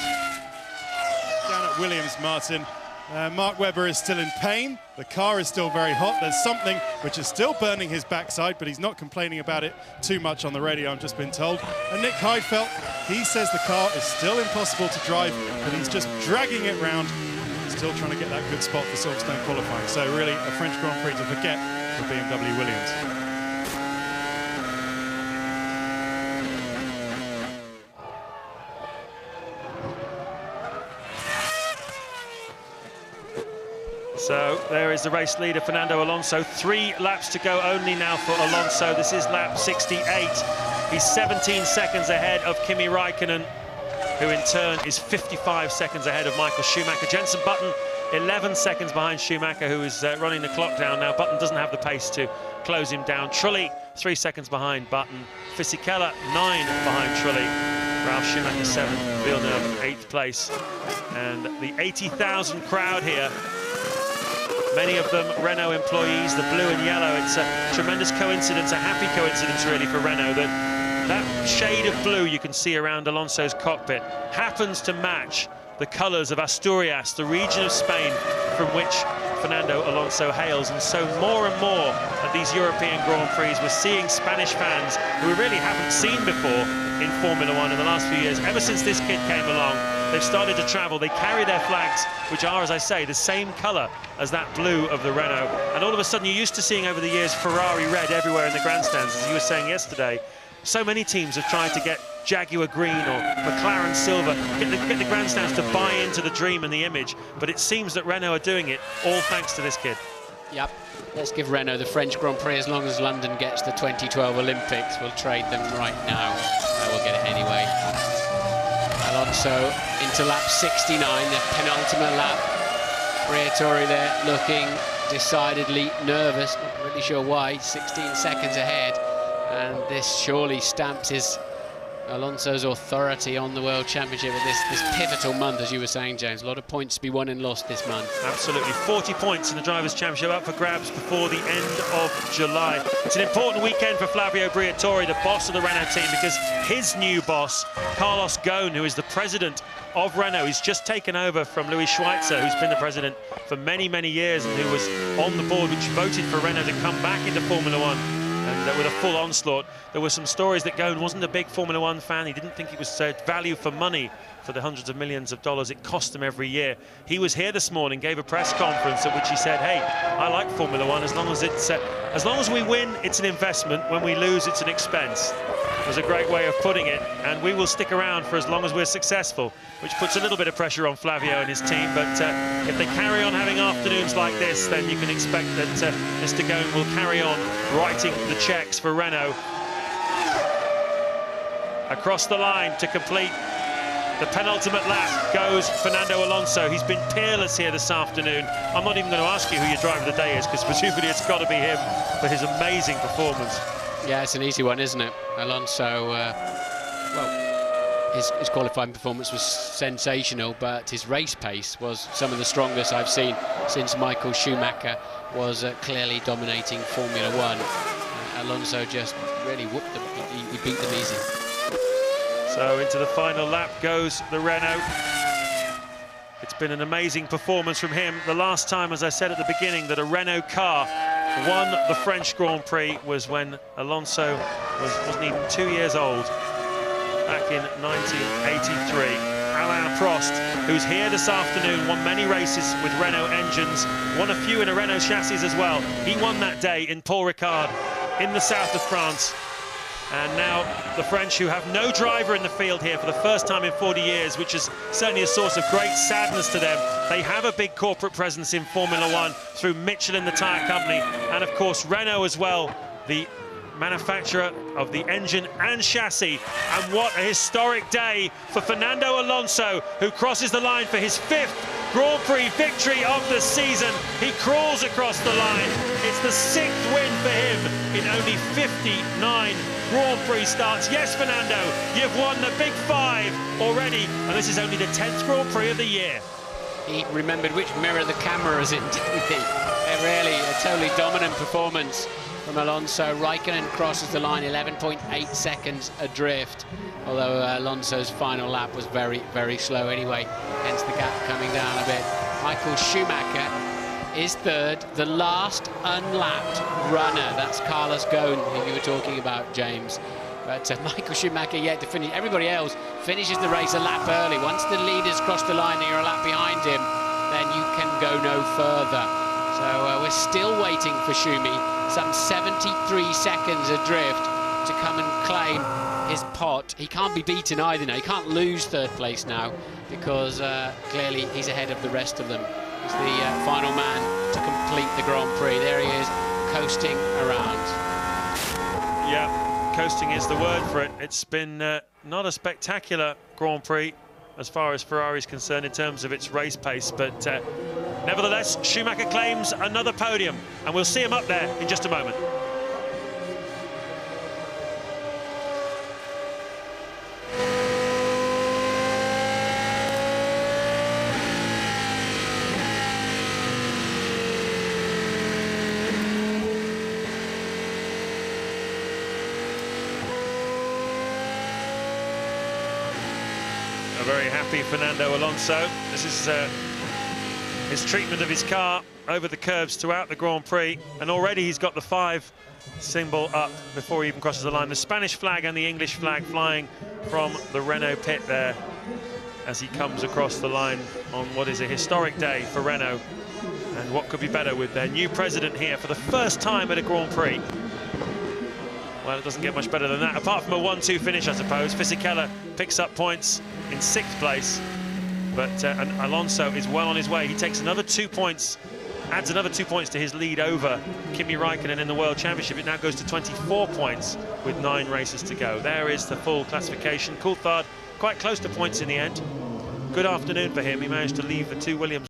Down at Williams, Martin, Mark Webber is still in pain. The car is still very hot. There's something which is still burning his backside, but he's not complaining about it too much on the radio, I've just been told. And Nick Heidfeld, he says the car is still impossible to drive, but he's just dragging it round, still trying to get that good spot for Silverstone qualifying. So really a French Grand Prix to forget for BMW Williams. So there is the race leader, Fernando Alonso. 3 laps to go only now for Alonso. This is lap 68. He's 17 seconds ahead of Kimi Raikkonen, who in turn is 55 seconds ahead of Michael Schumacher. Jenson Button 11 seconds behind Schumacher, who is running the clock down now. Button doesn't have the pace to close him down. Trulli 3 seconds behind Button. Fisichella 9 behind Trulli. Ralf Schumacher 7th, Villeneuve 8th place. And the 80,000 crowd here, many of them Renault employees, the blue and yellow. It's a tremendous coincidence, a happy coincidence really for Renault, that shade of blue you can see around Alonso's cockpit happens to match the colours of Asturias, the region of Spain from which Fernando Alonso hails. And so more and more at these European Grand Prix, we're seeing Spanish fans who we really haven't seen before in Formula One in the last few years. Ever since this kid came along, they've started to travel. They carry their flags, which are, as I say, the same colour as that blue of the Renault. And all of a sudden, you're used to seeing over the years Ferrari red everywhere in the grandstands, as you were saying yesterday. So many teams have tried to get Jaguar green or McLaren silver, get the grandstands to buy into the dream and the image. But it seems that Renault are doing it, all thanks to this kid. Yep, let's give Renault the French Grand Prix as long as London gets the 2012 Olympics. We'll trade them right now. We'll get it anyway. Alonso into lap 69, the penultimate lap. Briatore there looking decidedly nervous, not really sure why, 16 seconds ahead. And this surely stamps Alonso's authority on the World Championship at this pivotal month, as you were saying, James. A lot of points to be won and lost this month. Absolutely. 40 points in the Drivers' Championship up for grabs before the end of July. It's an important weekend for Flavio Briatore, the boss of the Renault team, because his new boss, Carlos Ghosn, who is the president of Renault, he's just taken over from Louis Schweitzer, who's been the president for many, many years and who was on the board which voted for Renault to come back into Formula One. And with a full onslaught, there were some stories that Ghosn wasn't a big Formula One fan. He didn't think it was value for money for the hundreds of millions of dollars it cost them every year. He was here this morning, gave a press conference at which he said, hey, I like Formula One as long as we win, it's an investment. When we lose, it's an expense. It was a great way of putting it, and we will stick around for as long as we're successful, which puts a little bit of pressure on Flavio and his team. But if they carry on having afternoons like this, then you can expect that Mr. Ghosn will carry on writing the checks for Renault. Across the line to complete the penultimate lap goes Fernando Alonso. He's been peerless here this afternoon. I'm not even going to ask you who your driver of the day is, because presumably it's got to be him for his amazing performance. Yeah, it's an easy one, isn't it? Alonso, well, his qualifying performance was sensational, but his race pace was some of the strongest I've seen since Michael Schumacher was clearly dominating Formula One. Alonso just really whooped them. He beat them easy. So into the final lap goes the Renault. It's been an amazing performance from him. The last time, as I said at the beginning, that a Renault car won the French Grand Prix was when Alonso wasn't even 2 years old, back in 1983. Alain Prost, who's here this afternoon, won many races with Renault engines, won a few in a Renault chassis as well. He won that day in Paul Ricard in the south of France. And now the French, who have no driver in the field here for the first time in 40 years, which is certainly a source of great sadness to them. They have a big corporate presence in Formula One through Michelin, the tyre company, and of course Renault as well, the manufacturer of the engine and chassis. And what a historic day for Fernando Alonso, who crosses the line for his 5th Grand Prix victory of the season. He crawls across the line. It's the 6th win for him in only 59 Grand Prix starts. Yes, Fernando, you've won the big 5 already, and this is only the 10th Grand Prix of the year. He remembered which mirror the camera is in, didn't he? Really a totally dominant performance from Alonso. Raikkonen crosses the line 11.8 seconds adrift, although Alonso's final lap was very, very slow anyway, hence the gap coming down a bit. Michael Schumacher is 3rd, the last unlapped runner. That's Carlos Ghosn, who you were talking about, James. But Michael Schumacher yet to finish. Everybody else finishes the race a lap early. Once the leaders cross the line and you're a lap behind him, then you can go no further. So we're still waiting for Schumi, some 73 seconds adrift, to come and claim his pot. He can't be beaten either now. He can't lose 3rd place now, because clearly he's ahead of the rest of them. He's the final man to complete the Grand Prix. There he is, coasting around. Yeah, coasting is the word for it. It's been not a spectacular Grand Prix as far as Ferrari's concerned in terms of its race pace, but nevertheless, Schumacher claims another podium, and we'll see him up there in just a moment. A very happy Fernando Alonso. This is his treatment of his car over the curbs throughout the Grand Prix, and already he's got the 5 symbol up before he even crosses the line. The Spanish flag and the English flag flying from the Renault pit there as he comes across the line on what is a historic day for Renault. And what could be better with their new president here for the first time at a Grand Prix? Well, it doesn't get much better than that, apart from a 1-2 finish, I suppose. Fisichella picks up points in 6th place, but and Alonso is well on his way. He takes another 2 points, adds another 2 points to his lead over Kimi Raikkonen in the World Championship. It now goes to 24 points with 9 races to go. There is the full classification. Coulthard quite close to points in the end. Good afternoon for him. He managed to leave the 2 Williams